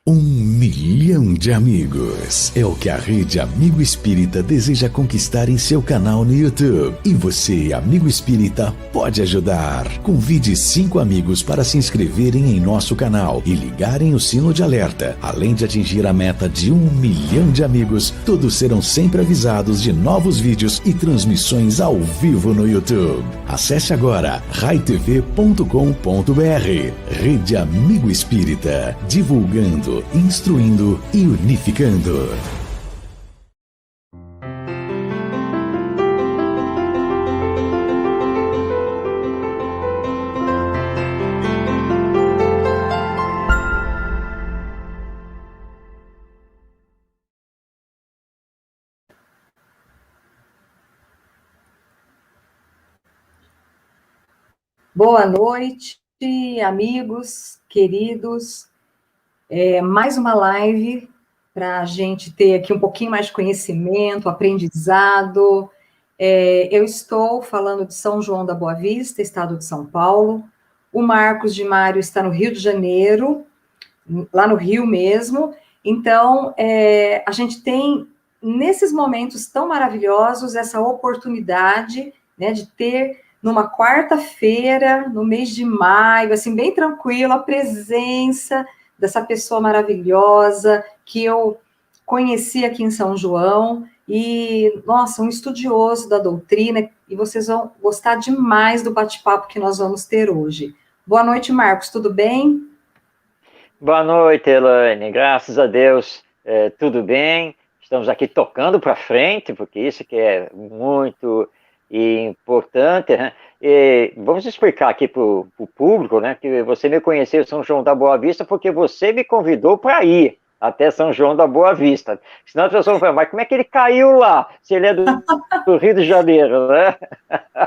Um milhão de amigos é o que a Rede Amigo Espírita deseja conquistar em seu canal no YouTube. E você, amigo espírita, pode ajudar. Convide 5 amigos para se inscreverem em nosso canal e ligarem o sino de alerta. Além de atingir a meta de 1 milhão de amigos, todos serão sempre avisados de novos vídeos e transmissões ao vivo no YouTube. Acesse agora raitv.com.br. Rede Amigo Espírita, divulgando, instruindo e unificando. Boa noite, amigos, queridos. Mais uma live para a gente ter aqui um pouquinho mais de conhecimento, aprendizado. Eu estou falando de São João da Boa Vista, estado de São Paulo. O Marcos de Mário está no Rio de Janeiro, lá no Rio mesmo. Então, a gente tem, nesses momentos tão maravilhosos, essa oportunidade, né, de ter numa quarta-feira, no mês de maio, assim, bem tranquilo, a presença dessa pessoa maravilhosa que eu conheci aqui em São João, e, nossa, um estudioso da doutrina, e vocês vão gostar demais do bate-papo que nós vamos ter hoje. Boa noite, Marcos, tudo bem? Boa noite, Elaine. Graças a Deus, tudo bem. Estamos aqui tocando para frente, porque isso que é muito importante, né? E vamos explicar aqui para o público, né, que você me conheceu em São João da Boa Vista porque você me convidou para ir até São João da Boa Vista. Senão as pessoas vão falar, mas como é que ele caiu lá, se ele é do Rio de Janeiro, né?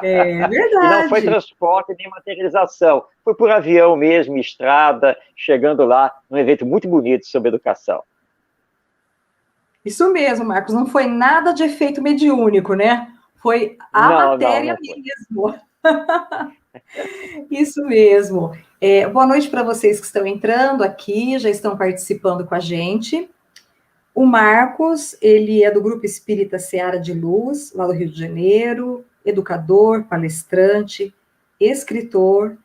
É verdade. E não foi transporte nem materialização, foi por avião mesmo, estrada, chegando lá num evento muito bonito sobre educação. Isso mesmo, Marcos, não foi nada de efeito mediúnico, né? Foi a matéria mesmo. Isso mesmo. Boa noite para vocês que estão entrando aqui, já estão participando com a gente. O Marcos, ele é do Grupo Espírita Seara de Luz, lá do Rio de Janeiro, educador, palestrante, escritor,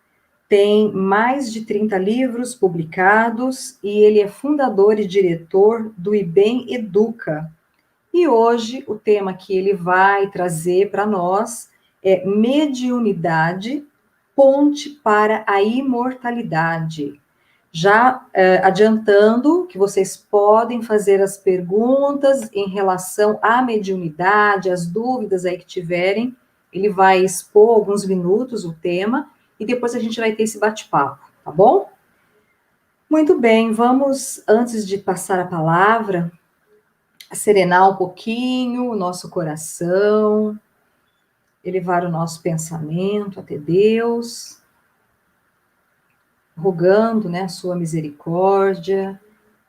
tem mais de 30 livros publicados e ele é fundador e diretor do IBEM Educa. E hoje o tema que ele vai trazer para nós é mediunidade, ponte para a imortalidade. Já adiantando que vocês podem fazer as perguntas em relação à mediunidade, as dúvidas aí que tiverem, ele vai expor alguns minutos o tema e depois a gente vai ter esse bate-papo, tá bom? Muito bem, vamos, antes de passar a palavra, serenar um pouquinho o nosso coração, elevar o nosso pensamento até Deus, rogando, né, a sua misericórdia,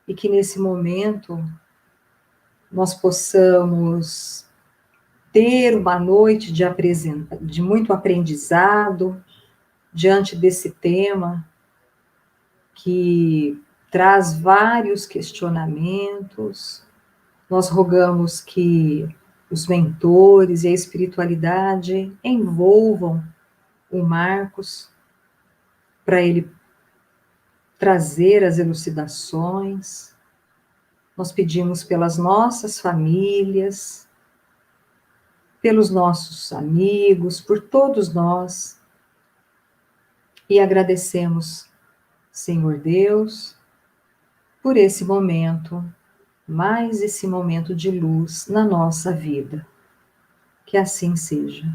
e que nesse momento nós possamos ter uma noite de muito aprendizado diante desse tema que traz vários questionamentos. Nós rogamos que os mentores e a espiritualidade envolvam o Marcos para ele trazer as elucidações. Nós pedimos pelas nossas famílias, pelos nossos amigos, por todos nós, e agradecemos, Senhor Deus, por esse momento, mais esse momento de luz na nossa vida. Que assim seja.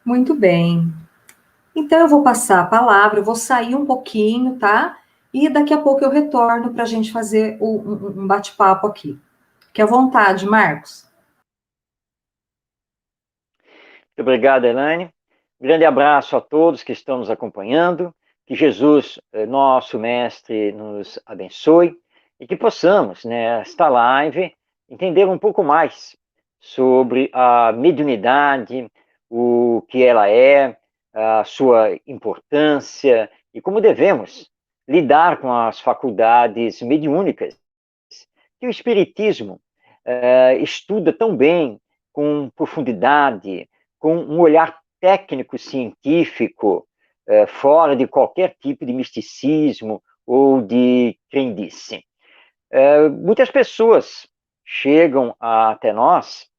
Muito bem. Então, eu vou passar a palavra, eu vou sair um pouquinho, tá? E daqui a pouco eu retorno para a gente fazer um bate-papo aqui. Fique à vontade, Marcos. Muito obrigado, Elaine. Grande abraço a todos que estão nos acompanhando. Que Jesus, nosso Mestre, nos abençoe e que possamos, nesta live, entender um pouco mais sobre a mediunidade, o que ela é, a sua importância e como devemos lidar com as faculdades mediúnicas que o Espiritismo estuda tão bem, com profundidade, com um olhar técnico científico, fora de qualquer tipo de misticismo ou de crendice. Muitas pessoas chegam até nós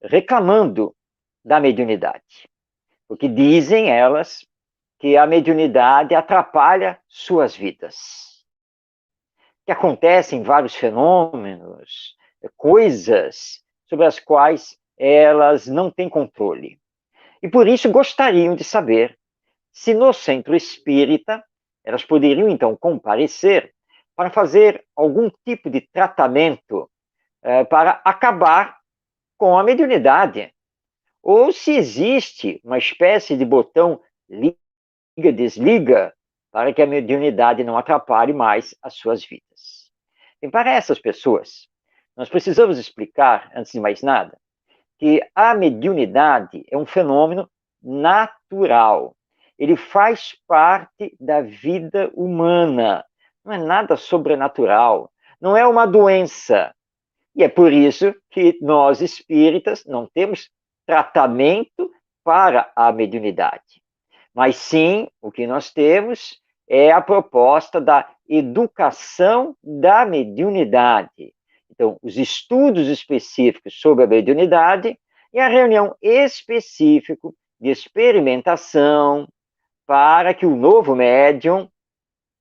reclamando da mediunidade, porque dizem elas que a mediunidade atrapalha suas vidas, que acontecem vários fenômenos, coisas sobre as quais elas não têm controle. E por isso gostariam de saber se no centro espírita elas poderiam então comparecer para fazer algum tipo de tratamento para acabar com a mediunidade. Ou se existe uma espécie de botão liga-desliga para que a mediunidade não atrapalhe mais as suas vidas. E para essas pessoas, nós precisamos explicar, antes de mais nada, que a mediunidade é um fenômeno natural. Ele faz parte da vida humana. Não é nada sobrenatural. Não é uma doença. E é por isso que nós espíritas não temos tratamento para a mediunidade. Mas sim, o que nós temos é a proposta da educação da mediunidade. Então, os estudos específicos sobre a mediunidade e a reunião específica de experimentação para que o novo médium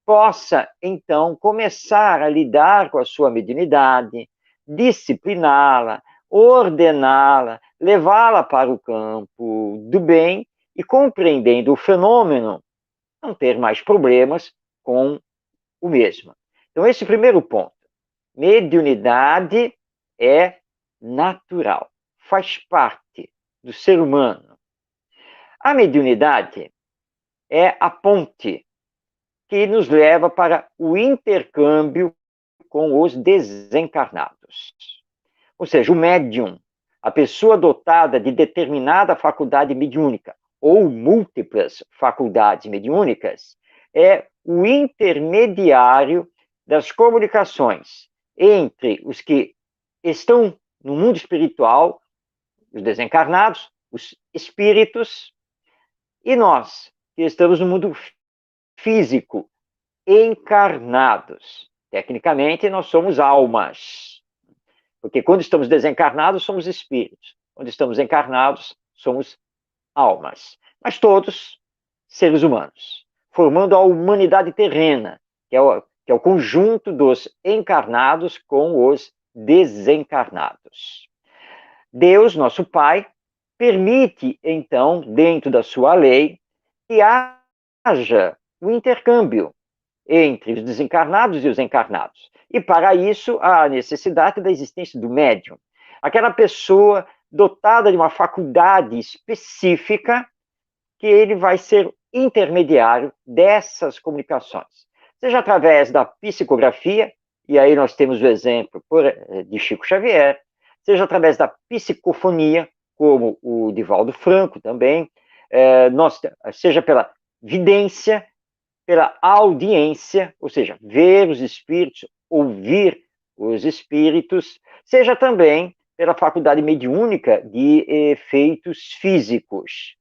possa, então, começar a lidar com a sua mediunidade, discipliná-la, ordená-la, levá-la para o campo do bem e, compreendendo o fenômeno, não ter mais problemas com o mesmo. Então, esse primeiro ponto. Mediunidade é natural, faz parte do ser humano. A mediunidade é a ponte que nos leva para o intercâmbio com os desencarnados. Ou seja, o médium, a pessoa dotada de determinada faculdade mediúnica ou múltiplas faculdades mediúnicas, é o intermediário das comunicações entre os que estão no mundo espiritual, os desencarnados, os espíritos, e nós, que estamos no mundo físico, encarnados. Tecnicamente, nós somos almas. Porque quando estamos desencarnados, somos espíritos. Quando estamos encarnados, somos almas. Mas todos seres humanos, formando a humanidade terrena, que é o conjunto dos encarnados com os desencarnados. Deus, nosso Pai, permite, então, dentro da sua lei, que haja o intercâmbio entre os desencarnados e os encarnados. E, para isso, há a necessidade da existência do médium. Aquela pessoa dotada de uma faculdade específica que ele vai ser intermediário dessas comunicações. Seja através da psicografia, e aí nós temos o exemplo de Chico Xavier, seja através da psicofonia, como o Divaldo Franco também, seja pela vidência, pela audiência, ou seja, ver os espíritos, ouvir os espíritos, seja também pela faculdade mediúnica de efeitos físicos.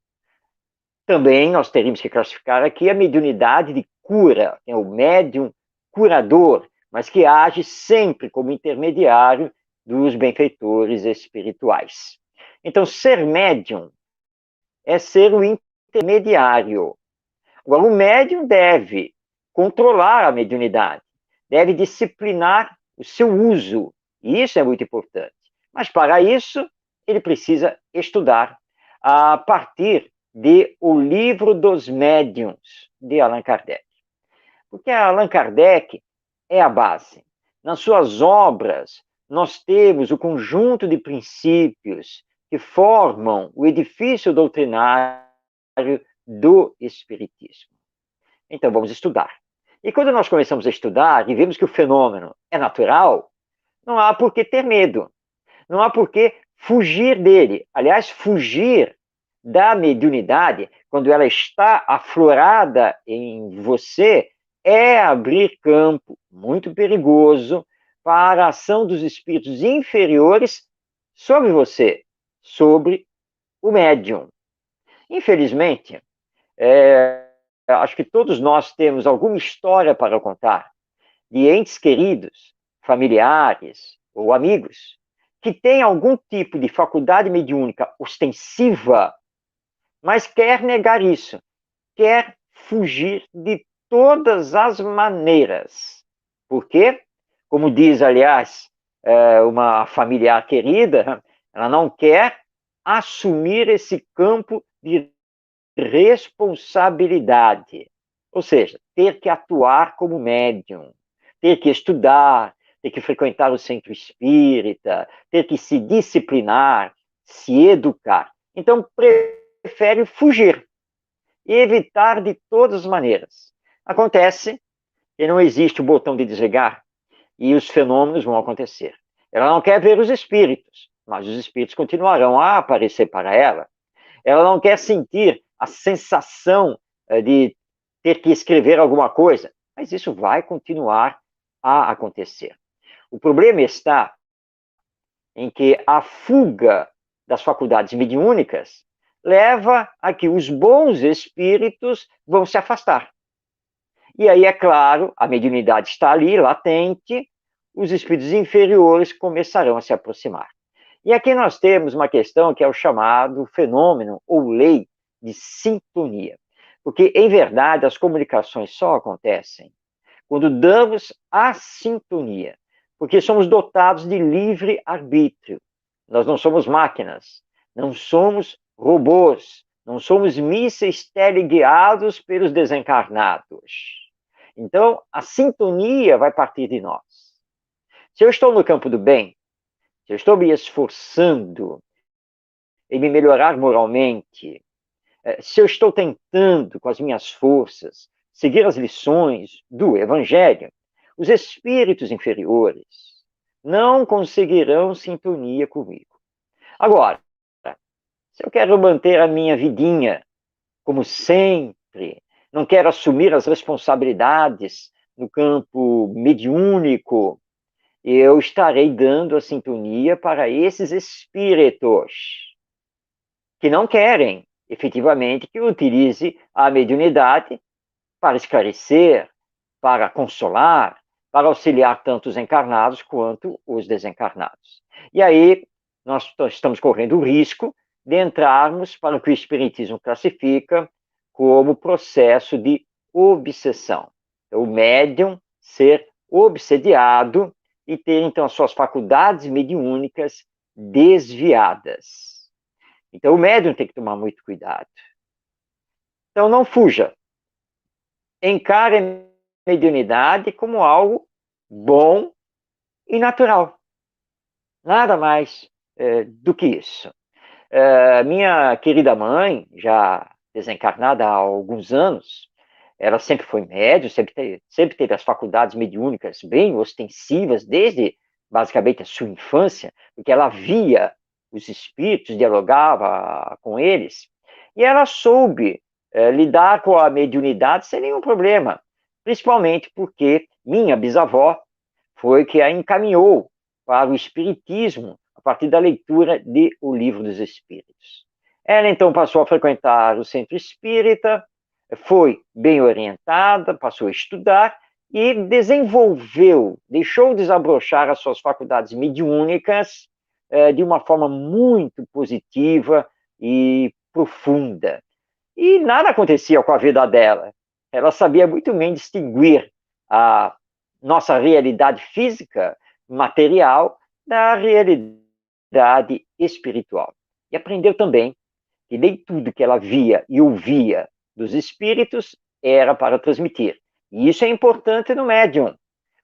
Também nós teríamos que classificar aqui a mediunidade de cura, é o médium curador, mas que age sempre como intermediário dos benfeitores espirituais. Então, ser médium é ser o intermediário. Agora, o médium deve controlar a mediunidade, deve disciplinar o seu uso, e isso é muito importante. Mas, para isso, ele precisa estudar a partir de O Livro dos Médiuns, de Allan Kardec. Porque Allan Kardec é a base. Nas suas obras, nós temos o conjunto de princípios que formam o edifício doutrinário do Espiritismo. Então, vamos estudar. E quando nós começamos a estudar e vemos que o fenômeno é natural, não há por que ter medo. Não há por que fugir dele. Aliás, fugir da mediunidade, quando ela está aflorada em você, é abrir campo muito perigoso para a ação dos espíritos inferiores sobre você, sobre o médium. Infelizmente, acho que todos nós temos alguma história para contar de entes queridos, familiares ou amigos que têm algum tipo de faculdade mediúnica ostensiva, mas quer negar isso, quer fugir de todas as maneiras. Por quê? Como diz, aliás, uma familiar querida, ela não quer assumir esse campo de responsabilidade. Ou seja, ter que atuar como médium, ter que estudar, ter que frequentar o centro espírita, ter que se disciplinar, se educar. Então, prefere fugir e evitar de todas as maneiras. Acontece que não existe o botão de desligar e os fenômenos vão acontecer. Ela não quer ver os espíritos, mas os espíritos continuarão a aparecer para ela. Ela não quer sentir a sensação de ter que escrever alguma coisa, mas isso vai continuar a acontecer. O problema está em que a fuga das faculdades mediúnicas leva a que os bons espíritos vão se afastar. E aí, é claro, a mediunidade está ali, latente, os espíritos inferiores começarão a se aproximar. E aqui nós temos uma questão que é o chamado fenômeno ou lei de sintonia. Porque, em verdade, as comunicações só acontecem quando damos a sintonia. Porque somos dotados de livre arbítrio. Nós não somos máquinas, não somos robôs, não somos mísseis teleguiados pelos desencarnados. Então, a sintonia vai partir de nós. Se eu estou no campo do bem, se eu estou me esforçando em me melhorar moralmente, se eu estou tentando, com as minhas forças, seguir as lições do Evangelho, os espíritos inferiores não conseguirão sintonia comigo. Agora, se eu quero manter a minha vidinha como sempre, não quero assumir as responsabilidades no campo mediúnico, eu estarei dando a sintonia para esses espíritos que não querem, efetivamente, que eu utilize a mediunidade para esclarecer, para consolar, para auxiliar tanto os encarnados quanto os desencarnados. E aí nós estamos correndo o risco de entrarmos para o que o Espiritismo classifica como processo de obsessão. Então, o médium ser obsediado e ter, então, as suas faculdades mediúnicas desviadas. Então, o médium tem que tomar muito cuidado. Então, não fuja. Encare a mediunidade como algo bom e natural. Nada mais do que isso. Minha querida mãe, já desencarnada há alguns anos, ela sempre foi médium, sempre teve as faculdades mediúnicas bem ostensivas, desde basicamente a sua infância, porque ela via os espíritos, dialogava com eles, e ela soube lidar com a mediunidade sem nenhum problema, principalmente porque minha bisavó foi que a encaminhou para o espiritismo a partir da leitura de O Livro dos Espíritos. Ela então passou a frequentar o centro espírita, foi bem orientada, passou a estudar e desenvolveu, deixou desabrochar as suas faculdades mediúnicas de uma forma muito positiva e profunda. E nada acontecia com a vida dela. Ela sabia muito bem distinguir a nossa realidade física, material, da realidade espiritual. E aprendeu também que nem tudo que ela via e ouvia dos espíritos era para transmitir. E isso é importante no médium.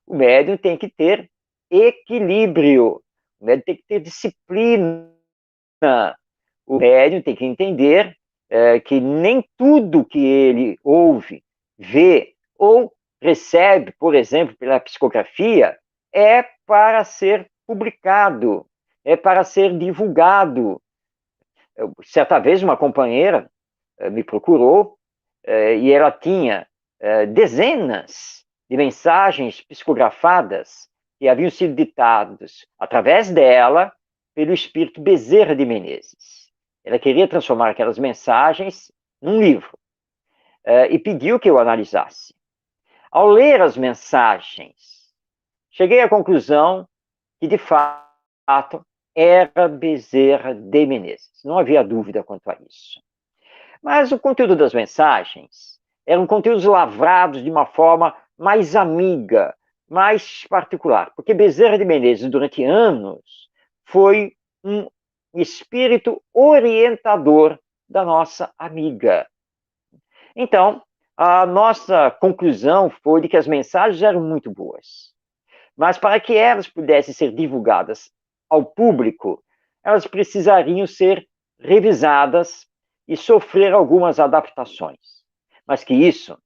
O médium tem que ter equilíbrio, o médium tem que ter disciplina, o médium tem que entender que nem tudo que ele ouve, vê ou recebe, por exemplo, pela psicografia, é para ser publicado, é para ser divulgado. certa vez uma companheira me procurou e ela tinha dezenas de mensagens psicografadas que haviam sido ditadas através dela pelo espírito Bezerra de Menezes. Ela queria transformar aquelas mensagens num livro e pediu que eu analisasse. Ao ler as mensagens, cheguei à conclusão que, de fato, era Bezerra de Menezes. Não havia dúvida quanto a isso. Mas o conteúdo das mensagens eram conteúdos lavrados de uma forma mais amiga, mais particular, porque Bezerra de Menezes, durante anos, foi um espírito orientador da nossa amiga. Então, a nossa conclusão foi de que as mensagens eram muito boas, mas para que elas pudessem ser divulgadas ao público, elas precisariam ser revisadas e sofrer algumas adaptações. Mas que isso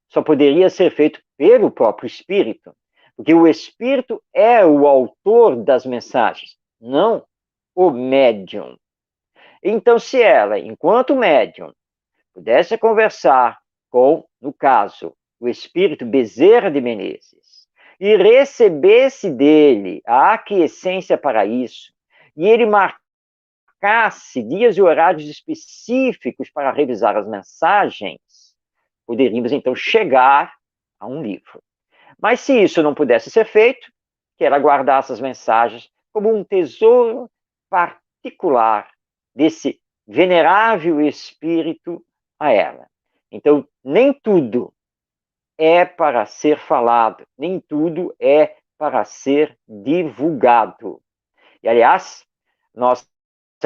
só poderia ser feito pelo próprio espírito, porque o espírito é o autor das mensagens, não o médium. Então, se ela, enquanto médium, pudesse conversar com, no caso, o espírito Bezerra de Menezes, e recebesse dele a aquiescência para isso, e ele marcasse dias e horários específicos para revisar as mensagens, poderíamos então chegar a um livro. Mas se isso não pudesse ser feito, que ela guardasse as mensagens como um tesouro particular desse venerável espírito a ela. Então, nem tudo é para ser falado, nem tudo é para ser divulgado. E, aliás, nossa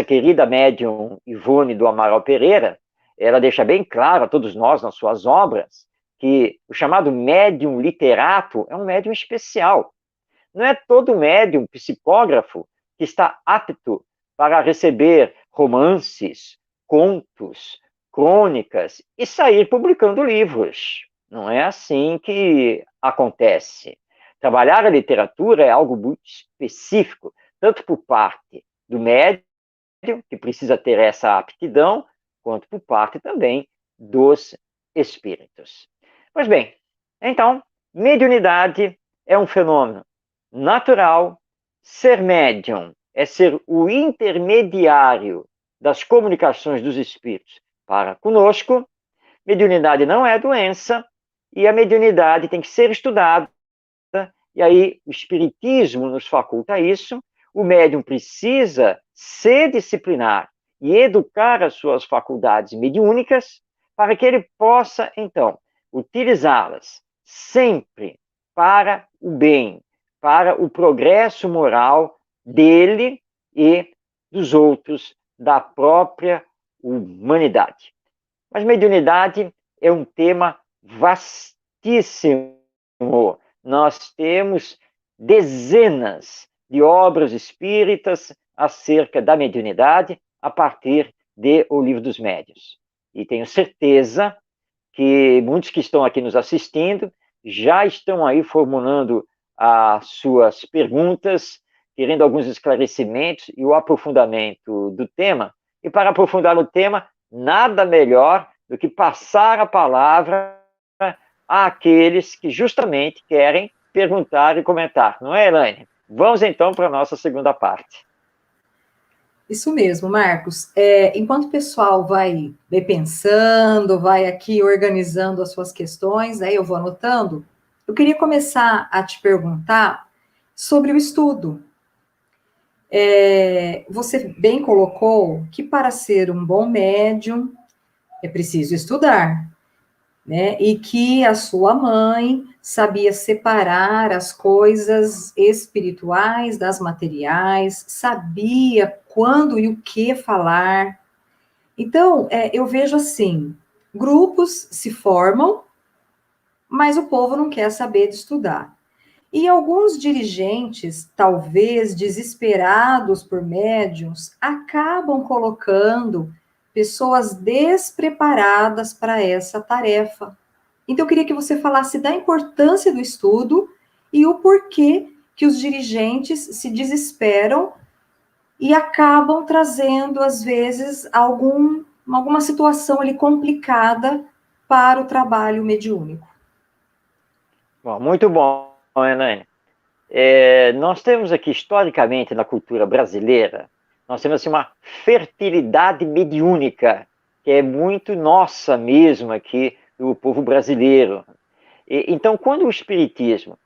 querida médium Ivone do Amaral Pereira, ela deixa bem claro a todos nós, nas suas obras, que o chamado médium literato é um médium especial. Não é todo médium psicógrafo que está apto para receber romances, contos, crônicas e sair publicando livros. Não é assim que acontece. Trabalhar a literatura é algo muito específico, tanto por parte do médium, que precisa ter essa aptidão, quanto por parte também dos espíritos. Pois bem, então, mediunidade é um fenômeno natural. Ser médium é ser o intermediário das comunicações dos espíritos para conosco. Mediunidade não é doença, e a mediunidade tem que ser estudada, e aí o espiritismo nos faculta isso. O médium precisa se disciplinar e educar as suas faculdades mediúnicas para que ele possa, então, utilizá-las sempre para o bem, para o progresso moral dele e dos outros, da própria humanidade. Mas mediunidade é um tema vastíssimo. Nós temos dezenas de obras espíritas acerca da mediunidade a partir de O Livro dos Médiuns. E tenho certeza que muitos que estão aqui nos assistindo já estão aí formulando as suas perguntas, querendo alguns esclarecimentos e o aprofundamento do tema. E para aprofundar o tema, nada melhor do que passar a palavra àqueles que justamente querem perguntar e comentar. Não é, Elaine? Vamos então para a nossa segunda parte. Isso mesmo, Marcos. Enquanto o pessoal vai pensando, vai aqui organizando as suas questões, aí eu vou anotando, eu queria começar a te perguntar sobre o estudo. Você bem colocou que para ser um bom médium é preciso estudar, né? E que a sua mãe sabia separar as coisas espirituais das materiais, sabia quando e o que falar. Então, eu vejo assim, grupos se formam, mas o povo não quer saber de estudar. E alguns dirigentes, talvez desesperados por médiuns, acabam colocando pessoas despreparadas para essa tarefa. Então, eu queria que você falasse da importância do estudo e o porquê que os dirigentes se desesperam e acabam trazendo, às vezes, alguma situação ali complicada para o trabalho mediúnico. Bom, muito bom, Elaine. Nós temos aqui, historicamente, na cultura brasileira, nós temos assim, uma fertilidade mediúnica, que é muito nossa mesmo aqui, do povo brasileiro. Então, quando o Espiritismo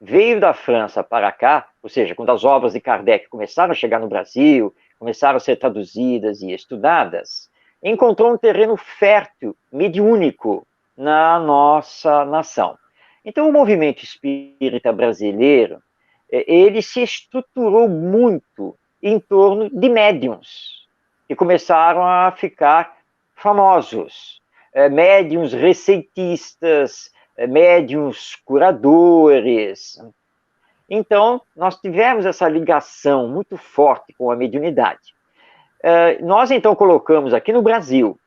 veio da França para cá, ou seja, quando as obras de Kardec começaram a chegar no Brasil, começaram a ser traduzidas e estudadas, encontrou um terreno fértil, mediúnico, na nossa nação. Então, o movimento espírita brasileiro, ele se estruturou muito em torno de médiuns, que começaram a ficar famosos. Médiuns receitistas, médiuns curadores. Então, nós tivemos essa ligação muito forte com a mediunidade. Nós, então, colocamos aqui no Brasil,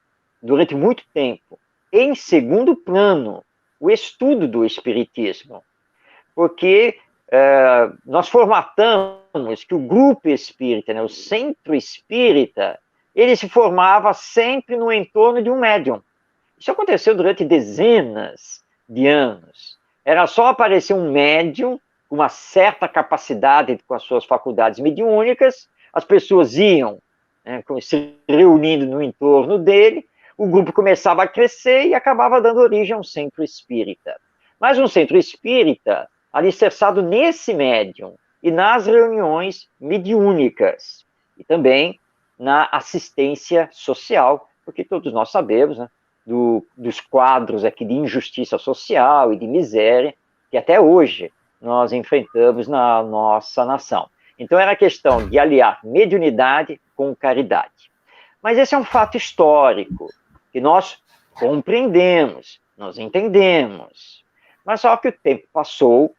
durante muito tempo, em segundo plano, o estudo do Espiritismo, porque nós formatamos que o grupo espírita, né, o centro espírita, ele se formava sempre no entorno de um médium. Isso aconteceu durante dezenas de anos. Era só aparecer um médium com uma certa capacidade com as suas faculdades mediúnicas, as pessoas iam, né, se reunindo no entorno dele, o grupo começava a crescer e acabava dando origem a um centro espírita. Mas um centro espírita alicerçado nesse médium e nas reuniões mediúnicas e também na assistência social, porque todos nós sabemos, né, dos quadros aqui de injustiça social e de miséria que até hoje nós enfrentamos na nossa nação. Então era questão de aliar mediunidade com caridade. Mas esse é um fato histórico, que nós compreendemos, nós entendemos. Mas só que o tempo passou,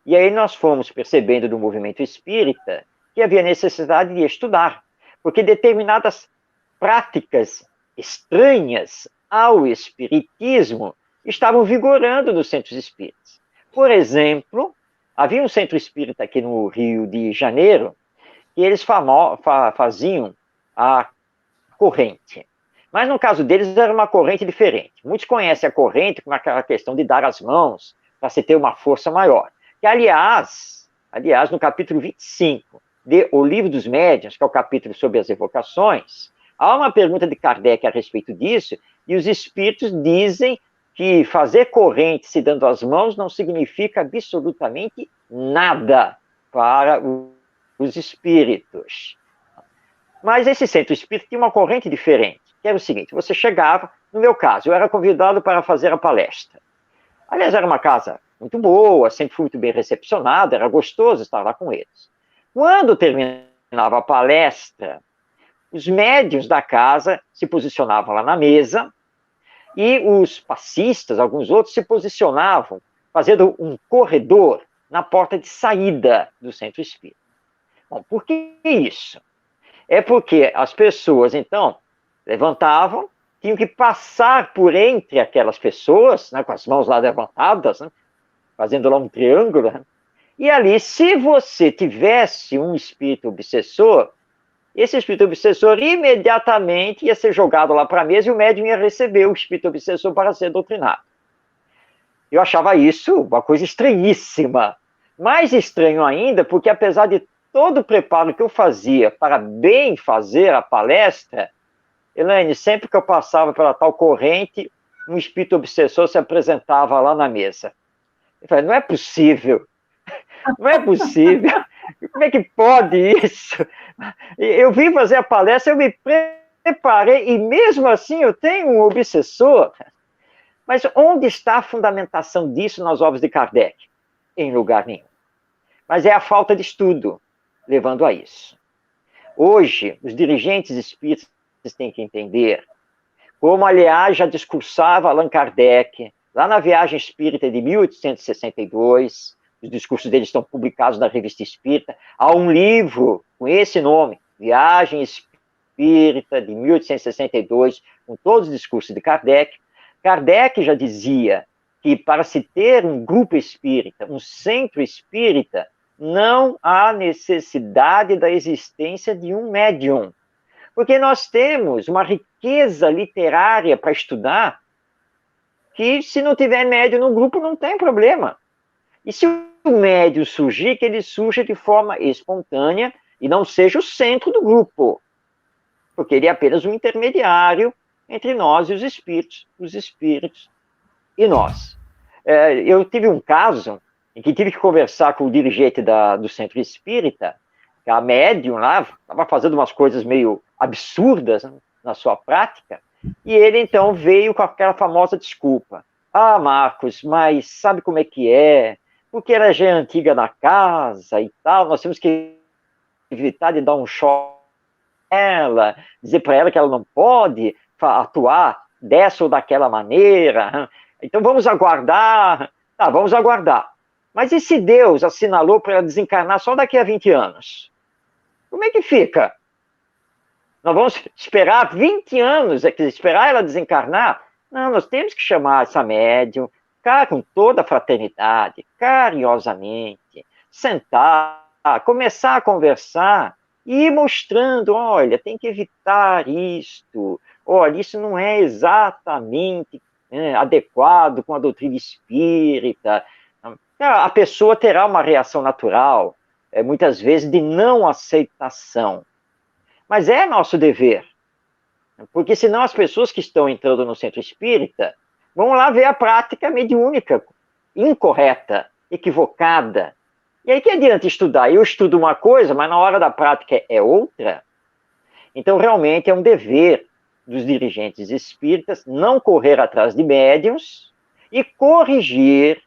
e aí nós fomos percebendo no movimento espírita que havia necessidade de estudar, porque determinadas práticas estranhas ao espiritismo estavam vigorando nos centros espíritas. Por exemplo, havia um centro espírita aqui no Rio de Janeiro, que eles faziam a corrente. Mas no caso deles era uma corrente diferente. Muitos conhecem a corrente como aquela questão de dar as mãos para se ter uma força maior. Que, aliás, no capítulo 25 de O Livro dos Médiuns, que é o capítulo sobre as evocações, há uma pergunta de Kardec a respeito disso, e os espíritos dizem que fazer corrente se dando as mãos não significa absolutamente nada para os espíritos. Mas esse centro espírita tinha uma corrente diferente, que era o seguinte: você chegava, no meu caso, eu era convidado para fazer a palestra. Aliás, era uma casa muito boa, sempre fui muito bem recepcionado, era gostoso estar lá com eles. Quando terminava a palestra, os médiuns da casa se posicionavam lá na mesa e os passistas, alguns outros, se posicionavam fazendo um corredor na porta de saída do centro espírita. Bom, por que isso? É porque as pessoas, então, levantavam, tinham que passar por entre aquelas pessoas, né, com as mãos lá levantadas, né, fazendo lá um triângulo, né, e ali, se você tivesse um espírito obsessor, esse espírito obsessor imediatamente ia ser jogado lá para a mesa e o médium ia receber o espírito obsessor para ser doutrinado. Eu achava isso uma coisa estranhíssima. Mais estranho ainda, porque apesar de todo o preparo que eu fazia para bem fazer a palestra, Elaine, sempre que eu passava pela tal corrente, um espírito obsessor se apresentava lá na mesa. Eu falei, não é possível. Não é possível. Como é que pode isso? Eu vim fazer a palestra, eu me preparei, e mesmo assim eu tenho um obsessor. Mas onde está a fundamentação disso nas obras de Kardec? Em lugar nenhum. Mas é a falta de estudo levando a isso. Hoje, os dirigentes espíritas têm que entender, como aliás já discursava Allan Kardec, lá na Viagem Espírita de 1862, os discursos deles estão publicados na Revista Espírita, há um livro com esse nome, Viagem Espírita de 1862, com todos os discursos de Kardec. Kardec já dizia que para se ter um grupo espírita, um centro espírita, não há necessidade da existência de um médium. Porque nós temos uma riqueza literária para estudar que, se não tiver médium no grupo, não tem problema. E se o médium surgir, que ele surja de forma espontânea e não seja o centro do grupo. Porque ele é apenas um intermediário entre nós e os espíritos e nós. Eu tive um caso em que tive que conversar com o dirigente do centro espírita, que a médium lá estava fazendo umas coisas meio absurdas, né, na sua prática, e ele então veio com aquela famosa desculpa. Ah, Marcos, mas sabe como é que é? Porque ela já é antiga na casa e tal, nós temos que evitar de dar um choque nela, dizer para ela que ela não pode atuar dessa ou daquela maneira. Então vamos aguardar. Tá, vamos aguardar. Mas e se Deus assinalou para ela desencarnar só daqui a 20 anos? Como é que fica? Nós vamos esperar 20 anos, esperar ela desencarnar? Não, nós temos que chamar essa médium, com toda a fraternidade, carinhosamente, sentar, começar a conversar e ir mostrando, olha, tem que evitar isto, olha, isso não é exatamente adequado com a doutrina espírita. A pessoa terá uma reação natural, muitas vezes, de não aceitação. Mas é nosso dever, porque senão as pessoas que estão entrando no centro espírita vão lá ver a prática mediúnica incorreta, equivocada. E aí que adianta estudar? Eu estudo uma coisa, mas na hora da prática é outra. Então, realmente, é um dever dos dirigentes espíritas não correr atrás de médiuns e corrigir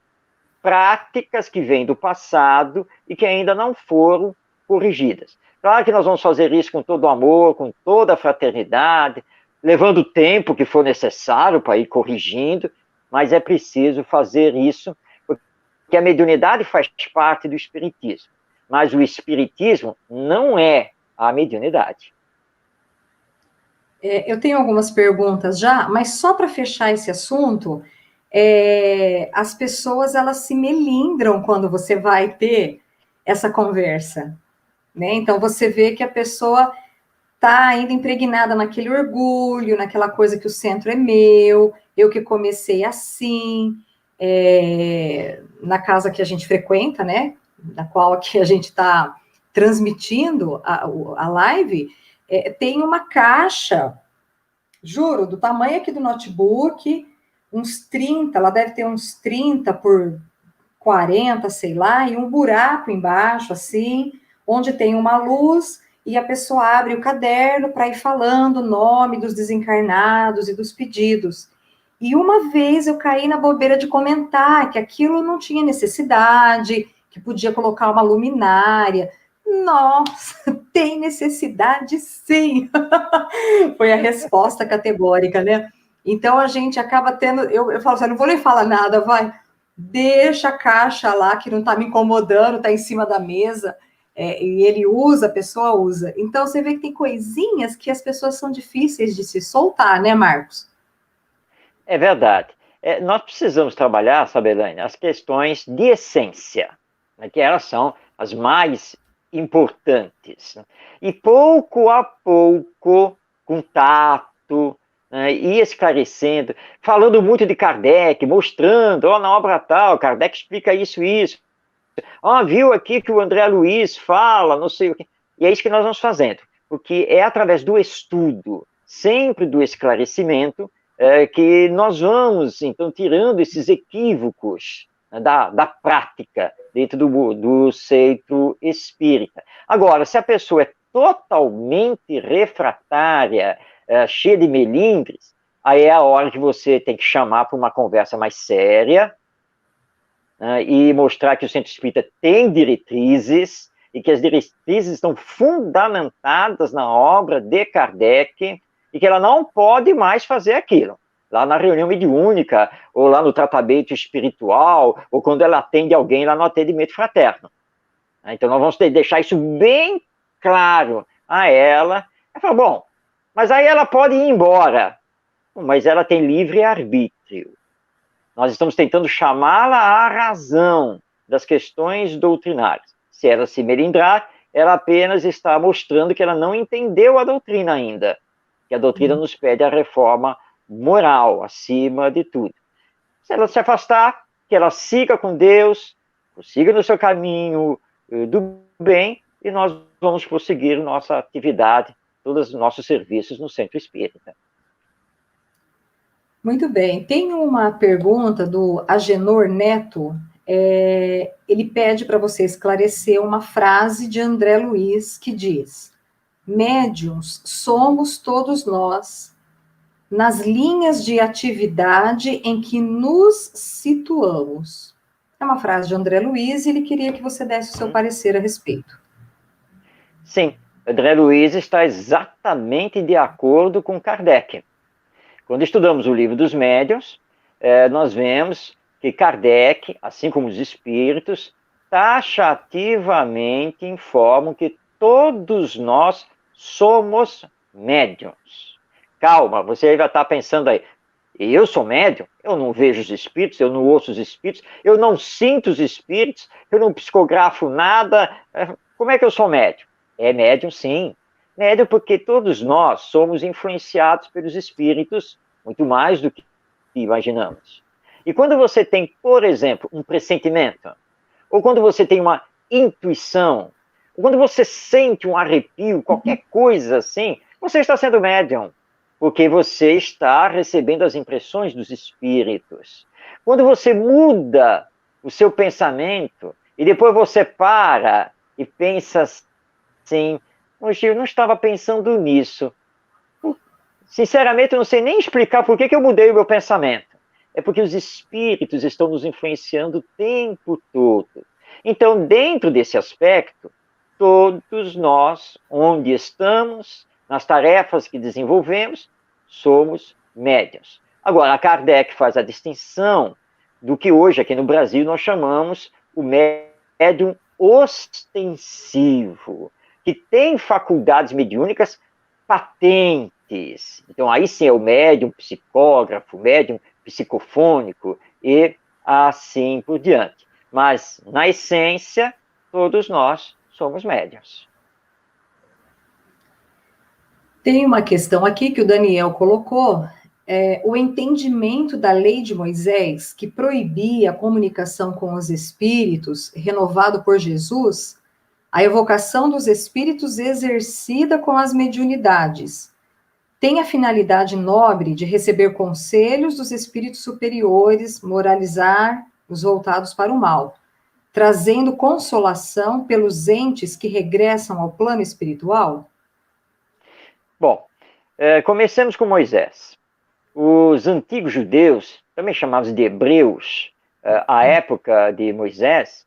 práticas que vêm do passado e que ainda não foram corrigidas. Claro que nós vamos fazer isso com todo o amor, com toda a fraternidade, levando o tempo que for necessário para ir corrigindo, mas é preciso fazer isso, porque a mediunidade faz parte do espiritismo, mas o espiritismo não é a mediunidade. Eu tenho algumas perguntas já, mas só para fechar esse assunto, as pessoas, elas se melindram quando você vai ter essa conversa, né? Então, você vê que a pessoa está ainda impregnada naquele orgulho, naquela coisa que o centro é meu, eu que comecei assim, na casa que a gente frequenta, né? Na qual aqui a gente está transmitindo a live, tem uma caixa, juro, do tamanho aqui do notebook, uns 30, ela deve ter uns 30 por 40, sei lá, e um buraco embaixo, assim, onde tem uma luz, e a pessoa abre o caderno para ir falando o nome dos desencarnados e dos pedidos. E uma vez eu caí na bobeira de comentar que aquilo não tinha necessidade, que podia colocar uma luminária. Nossa, tem necessidade sim. Foi a resposta categórica, né? Então a gente acaba tendo, eu falo assim, não vou nem falar nada, vai, deixa a caixa lá que não está me incomodando, está em cima da mesa, e ele usa, a pessoa usa. Então você vê que tem coisinhas que as pessoas são difíceis de se soltar, né, Marcos? É verdade. Nós precisamos trabalhar, sabe, Elaine, as questões de essência, né, que elas são as mais importantes. Né? E pouco a pouco, com tato, né, ir esclarecendo, falando muito de Kardec, mostrando, na obra tal, Kardec explica isso e isso. Viu aqui que o André Luiz fala, não sei o quê. E é isso que nós vamos fazendo, porque é através do estudo, sempre do esclarecimento, que nós vamos, então, tirando esses equívocos, né, da prática dentro do centro espírita. Agora, se a pessoa é totalmente refratária, cheia de melindres, aí é a hora que você tem que chamar para uma conversa mais séria, e mostrar que o centro espírita tem diretrizes, e que as diretrizes estão fundamentadas na obra de Kardec, e que ela não pode mais fazer aquilo. Lá na reunião mediúnica, ou lá no tratamento espiritual, ou quando ela atende alguém lá no atendimento fraterno. Então nós vamos deixar isso bem claro a ela. Ela fala, bom, mas aí ela pode ir embora. Mas ela tem livre-arbítrio. Nós estamos tentando chamá-la à razão das questões doutrinárias. Se ela se melindrar, ela apenas está mostrando que ela não entendeu a doutrina ainda, que a doutrina nos pede a reforma moral, acima de tudo. Se ela se afastar, que ela siga com Deus, siga no seu caminho do bem, e nós vamos prosseguir nossa atividade, todos os nossos serviços no Centro Espírita. Muito bem. Tem uma pergunta do Agenor Neto. Ele pede para você esclarecer uma frase de André Luiz que diz: médiuns somos todos nós, nas linhas de atividade em que nos situamos. É uma frase de André Luiz e ele queria que você desse o seu parecer a respeito. Sim, André Luiz está exatamente de acordo com Kardec. Quando estudamos o Livro dos Médiuns, nós vemos que Kardec, assim como os espíritos, taxativamente informam que todos nós somos médiuns. Calma, você ainda está pensando aí, eu sou médium? Eu não vejo os espíritos, eu não ouço os espíritos, eu não sinto os espíritos, eu não psicografo nada, como é que eu sou médium? É médium, sim. Médium porque todos nós somos influenciados pelos espíritos, muito mais do que imaginamos. E quando você tem, por exemplo, um pressentimento, ou quando você tem uma intuição, ou quando você sente um arrepio, qualquer coisa assim, você está sendo médium, porque você está recebendo as impressões dos espíritos. Quando você muda o seu pensamento, e depois você para e pensa assim, hoje eu não estava pensando nisso. Sinceramente, eu não sei nem explicar por que eu mudei o meu pensamento. É porque os espíritos estão nos influenciando o tempo todo. Então, dentro desse aspecto, todos nós, onde estamos, nas tarefas que desenvolvemos, somos médiuns. Agora, Kardec faz a distinção do que hoje, aqui no Brasil, nós chamamos o médium ostensivo, que tem faculdades mediúnicas patentes. Então, aí sim é o médium psicógrafo, médium psicofônico e assim por diante. Mas, na essência, todos nós somos médiuns. Tem uma questão aqui que o Daniel colocou, o entendimento da lei de Moisés, que proibia a comunicação com os espíritos, renovado por Jesus, a evocação dos espíritos exercida com as mediunidades, tem a finalidade nobre de receber conselhos dos espíritos superiores, moralizar os voltados para o mal, trazendo consolação pelos entes que regressam ao plano espiritual? Bom, comecemos com Moisés. Os antigos judeus, também chamados de hebreus, à época de Moisés,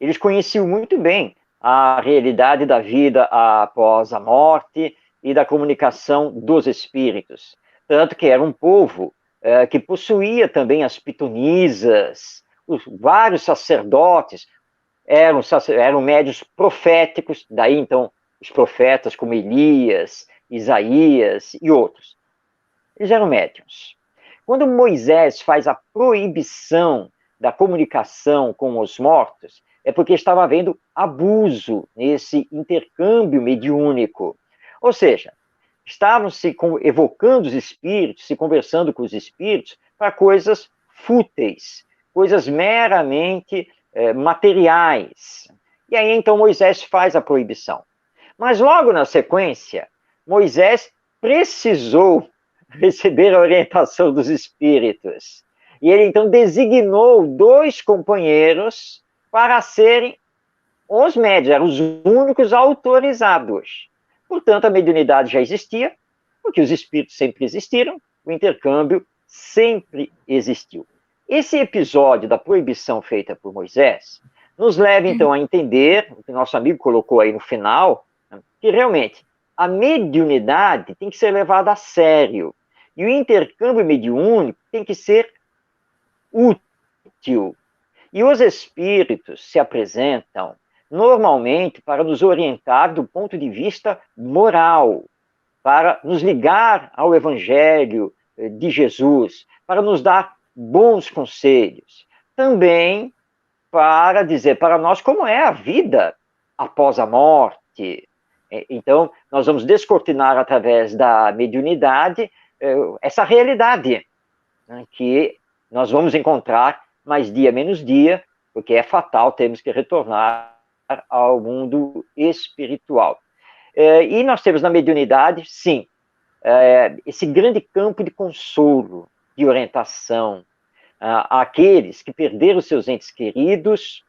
eles conheciam muito bem a realidade da vida após a morte e da comunicação dos espíritos. Tanto que era um povo que possuía também as pitonisas, vários sacerdotes, eram médiuns proféticos, daí então os profetas como Elias, Isaías e outros. Eles eram médiuns. Quando Moisés faz a proibição da comunicação com os mortos, é porque estava havendo abuso nesse intercâmbio mediúnico. Ou seja, estavam se evocando os espíritos, se conversando com os espíritos para coisas fúteis, coisas meramente materiais. E aí então Moisés faz a proibição. Mas logo na sequência, Moisés precisou receber a orientação dos espíritos. E ele então designou 2 companheiros para serem os médiuns, eram os únicos autorizados. Portanto, a mediunidade já existia, porque os espíritos sempre existiram, o intercâmbio sempre existiu. Esse episódio da proibição feita por Moisés nos leva então a entender, o que nosso amigo colocou aí no final, que realmente a mediunidade tem que ser levada a sério. E o intercâmbio mediúnico tem que ser útil. E os espíritos se apresentam normalmente para nos orientar do ponto de vista moral, para nos ligar ao Evangelho de Jesus, para nos dar bons conselhos. Também para dizer para nós como é a vida após a morte. Então, nós vamos descortinar através da mediunidade essa realidade, né, que nós vamos encontrar mais dia menos dia, porque é fatal, temos que retornar ao mundo espiritual. E nós temos na mediunidade, sim, esse grande campo de consolo, de orientação, àqueles que perderam seus entes queridos,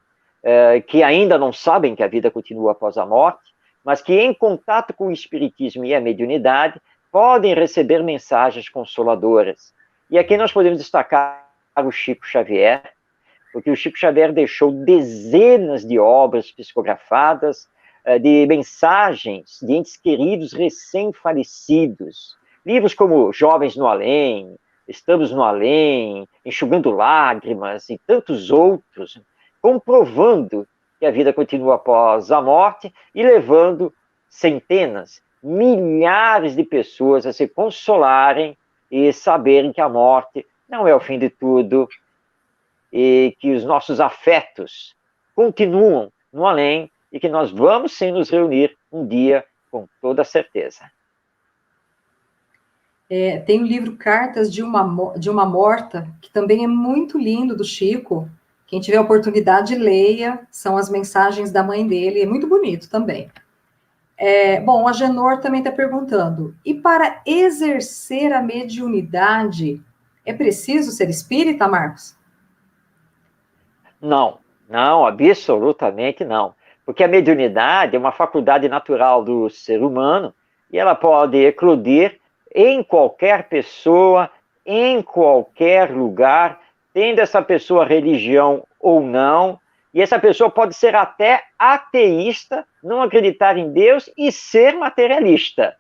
que ainda não sabem que a vida continua após a morte, mas que em contato com o espiritismo e a mediunidade podem receber mensagens consoladoras. E aqui nós podemos destacar o Chico Xavier, porque o Chico Xavier deixou dezenas de obras psicografadas, de mensagens de entes queridos recém-falecidos. Livros como Jovens no Além, Estamos no Além, Enxugando Lágrimas e tantos outros, comprovando que a vida continua após a morte e levando centenas, milhares de pessoas a se consolarem e saberem que a morte não é o fim de tudo e que os nossos afetos continuam no além e que nós vamos sim nos reunir um dia com toda certeza. Tem o livro Cartas de uma Morta, que também é muito lindo, do Chico. Quem tiver oportunidade, leia. São as mensagens da mãe dele. É muito bonito também. Bom, a Genor também está perguntando. E para exercer a mediunidade, é preciso ser espírita, Marcos? Não, absolutamente não. Porque a mediunidade é uma faculdade natural do ser humano e ela pode eclodir em qualquer pessoa, em qualquer lugar, tendo essa pessoa religião ou não, e essa pessoa pode ser até ateísta, não acreditar em Deus e ser materialista,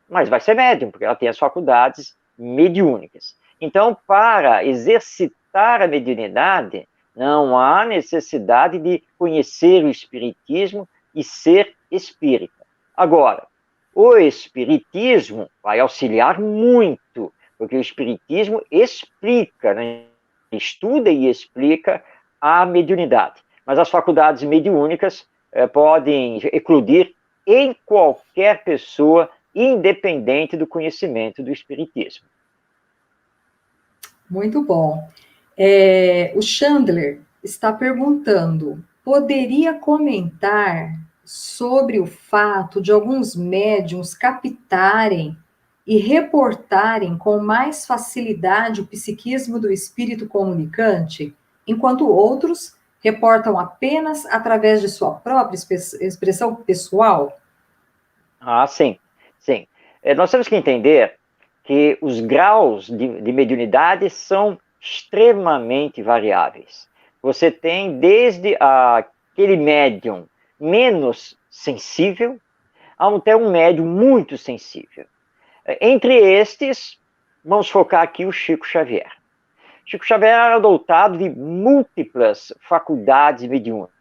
mas vai ser médium, porque ela tem as faculdades mediúnicas. Então, para exercitar a mediunidade, não há necessidade de conhecer o espiritismo e ser espírita. Agora, o espiritismo vai auxiliar muito, porque o espiritismo explica, né? Estuda e explica a mediunidade. Mas as faculdades mediúnicas podem eclodir em qualquer pessoa, independente do conhecimento do espiritismo. Muito bom. O Chandler está perguntando, poderia comentar sobre o fato de alguns médiuns captarem e reportarem com mais facilidade o psiquismo do espírito comunicante, enquanto outros reportam apenas através de sua própria expressão pessoal? Sim. Nós temos que entender que os graus de mediunidade são extremamente variáveis. Você tem desde aquele médium menos sensível até um médium muito sensível. Entre estes, vamos focar aqui o Chico Xavier. Chico Xavier era dotado de múltiplas faculdades mediúnicas.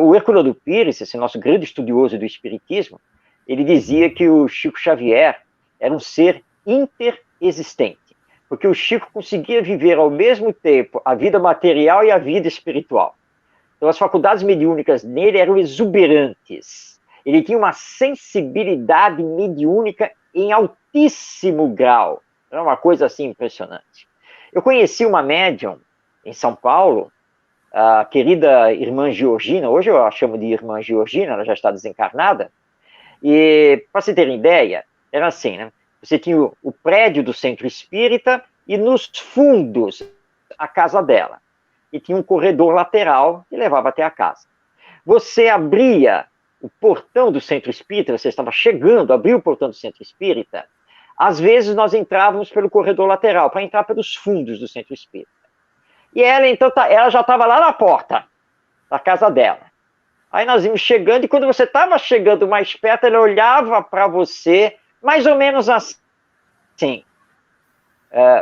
O Herculano Pires, esse nosso grande estudioso do espiritismo, ele dizia que o Chico Xavier era um ser interexistente, porque o Chico conseguia viver ao mesmo tempo a vida material e a vida espiritual. Então, as faculdades mediúnicas nele eram exuberantes. Ele tinha uma sensibilidade mediúnica em altíssimo grau. Era uma coisa assim impressionante. Eu conheci uma médium em São Paulo, a querida irmã Georgina, hoje eu a chamo de irmã Georgina, ela já está desencarnada, e para você ter ideia, era assim, né? Você tinha o prédio do centro espírita e nos fundos a casa dela. E tinha um corredor lateral que levava até a casa. Você abria o portão do centro espírita, você estava chegando, abriu o portão do centro espírita, às vezes nós entrávamos pelo corredor lateral, para entrar pelos fundos do centro espírita. E ela, então, ela já estava lá na porta da casa dela. Aí nós íamos chegando, e quando você estava chegando mais perto, ela olhava para você, mais ou menos assim,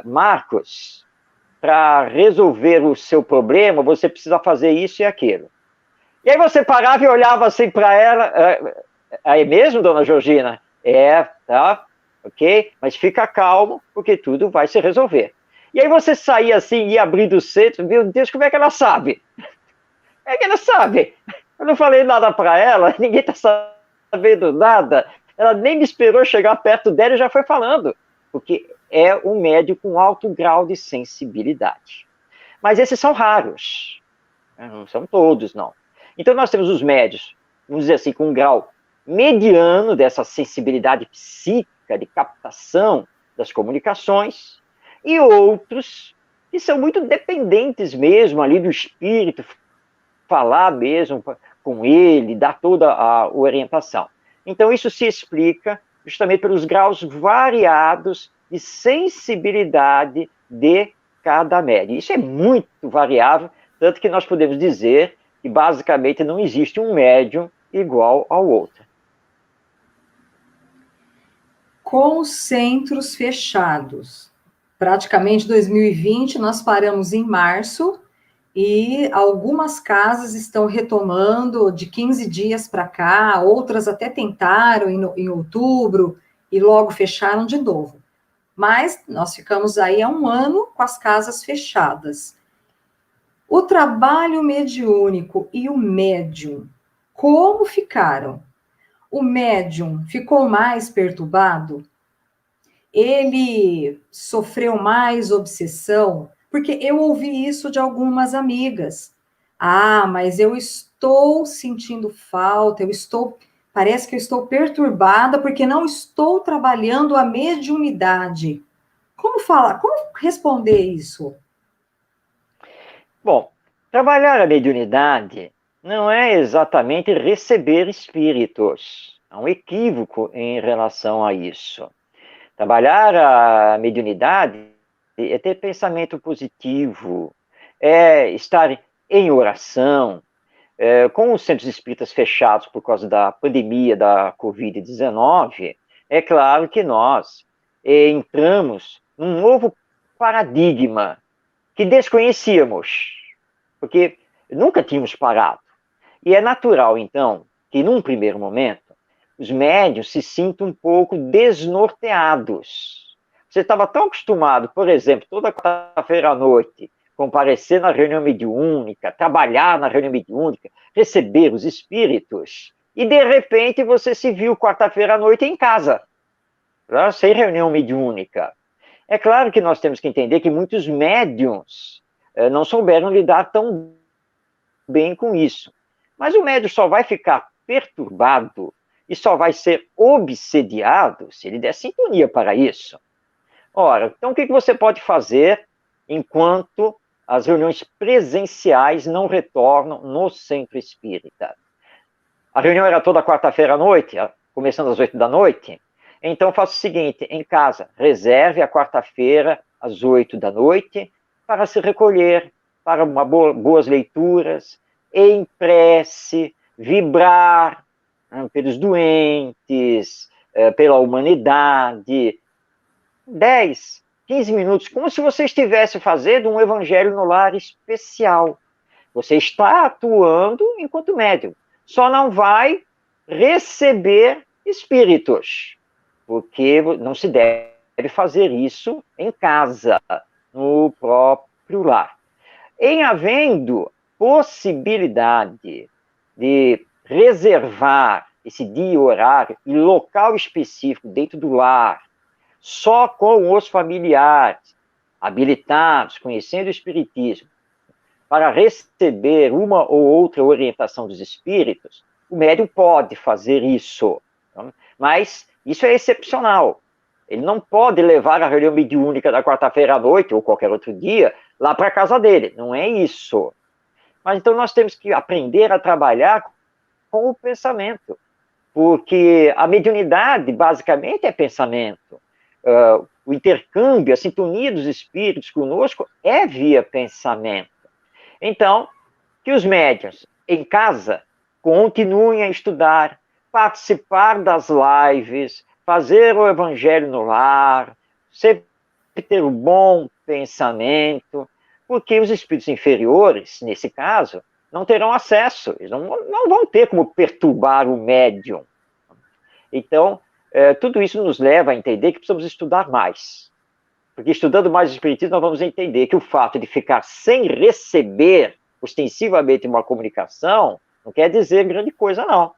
Marcos, para resolver o seu problema, você precisa fazer isso e aquilo. E aí você parava e olhava assim para ela, é mesmo, dona Georgina? Tá, ok? Mas fica calmo, porque tudo vai se resolver. E aí você saía assim, ia abrindo o centro, meu Deus, como é que ela sabe? É que ela sabe. Eu não falei nada para ela, ninguém está sabendo nada. Ela nem me esperou chegar perto dela e já foi falando. Porque é um médium com alto grau de sensibilidade. Mas esses são raros. Não são todos, não. Então nós temos os médios, vamos dizer assim, com um grau mediano dessa sensibilidade psíquica, de captação das comunicações, e outros que são muito dependentes mesmo ali do espírito, falar mesmo com ele, dar toda a orientação. Então isso se explica justamente pelos graus variados de sensibilidade de cada médium. Isso é muito variável, tanto que nós podemos dizer que basicamente não existe um médium igual ao outro. Com os centros fechados, praticamente 2020, nós paramos em março e algumas casas estão retomando de 15 dias para cá, outras até tentaram em outubro e logo fecharam de novo. Mas nós ficamos aí há um ano com as casas fechadas. O trabalho mediúnico e o médium, como ficaram? O médium ficou mais perturbado? Ele sofreu mais obsessão? Porque eu ouvi isso de algumas amigas. Ah, mas eu estou sentindo falta, parece que eu estou perturbada porque não estou trabalhando a mediunidade. Como falar? Como responder isso? Bom, trabalhar a mediunidade não é exatamente receber espíritos. Há um equívoco em relação a isso. Trabalhar a mediunidade é ter pensamento positivo, é estar em oração. Com os centros espíritas fechados por causa da pandemia da Covid-19, é claro que nós entramos num novo paradigma que desconhecíamos, porque nunca tínhamos parado. E é natural, então, que num primeiro momento, os médiuns se sintam um pouco desnorteados. Você estava tão acostumado, por exemplo, toda quarta-feira à noite, comparecer na reunião mediúnica, trabalhar na reunião mediúnica, receber os espíritos, e de repente você se viu quarta-feira à noite em casa, sem reunião mediúnica. É claro que nós temos que entender que muitos médiuns não souberam lidar tão bem com isso. Mas o médium só vai ficar perturbado e só vai ser obsediado se ele der sintonia para isso. Ora, então o que você pode fazer enquanto as reuniões presenciais não retornam no centro espírita? A reunião era toda quarta-feira à noite, começando às 8 da noite. Então faça o seguinte, em casa, reserve a quarta-feira às 8 da noite para se recolher, para boas leituras, em prece, vibrar pelos doentes, pela humanidade. 10, 15 minutos, como se você estivesse fazendo um evangelho no lar especial. Você está atuando enquanto médium, só não vai receber espíritos, porque não se deve fazer isso em casa, no próprio lar. Em havendo possibilidade de reservar esse dia, horário e local específico dentro do lar, só com os familiares habilitados, conhecendo o espiritismo, para receber uma ou outra orientação dos espíritos, o médium pode fazer isso. Mas isso é excepcional. Ele não pode levar a reunião mediúnica da quarta-feira à noite, ou qualquer outro dia, lá para a casa dele. Não é isso. Mas então nós temos que aprender a trabalhar com o pensamento. Porque a mediunidade, basicamente, é pensamento. O intercâmbio, a sintonia dos espíritos conosco é via pensamento. Então, que os médiuns, em casa, continuem a estudar, participar das lives, fazer o evangelho no lar, sempre ter um bom pensamento, porque os espíritos inferiores, nesse caso, não terão acesso, eles não vão ter como perturbar o médium. Então, tudo isso nos leva a entender que precisamos estudar mais. Porque estudando mais o Espiritismo, nós vamos entender que o fato de ficar sem receber ostensivamente uma comunicação não quer dizer grande coisa, não.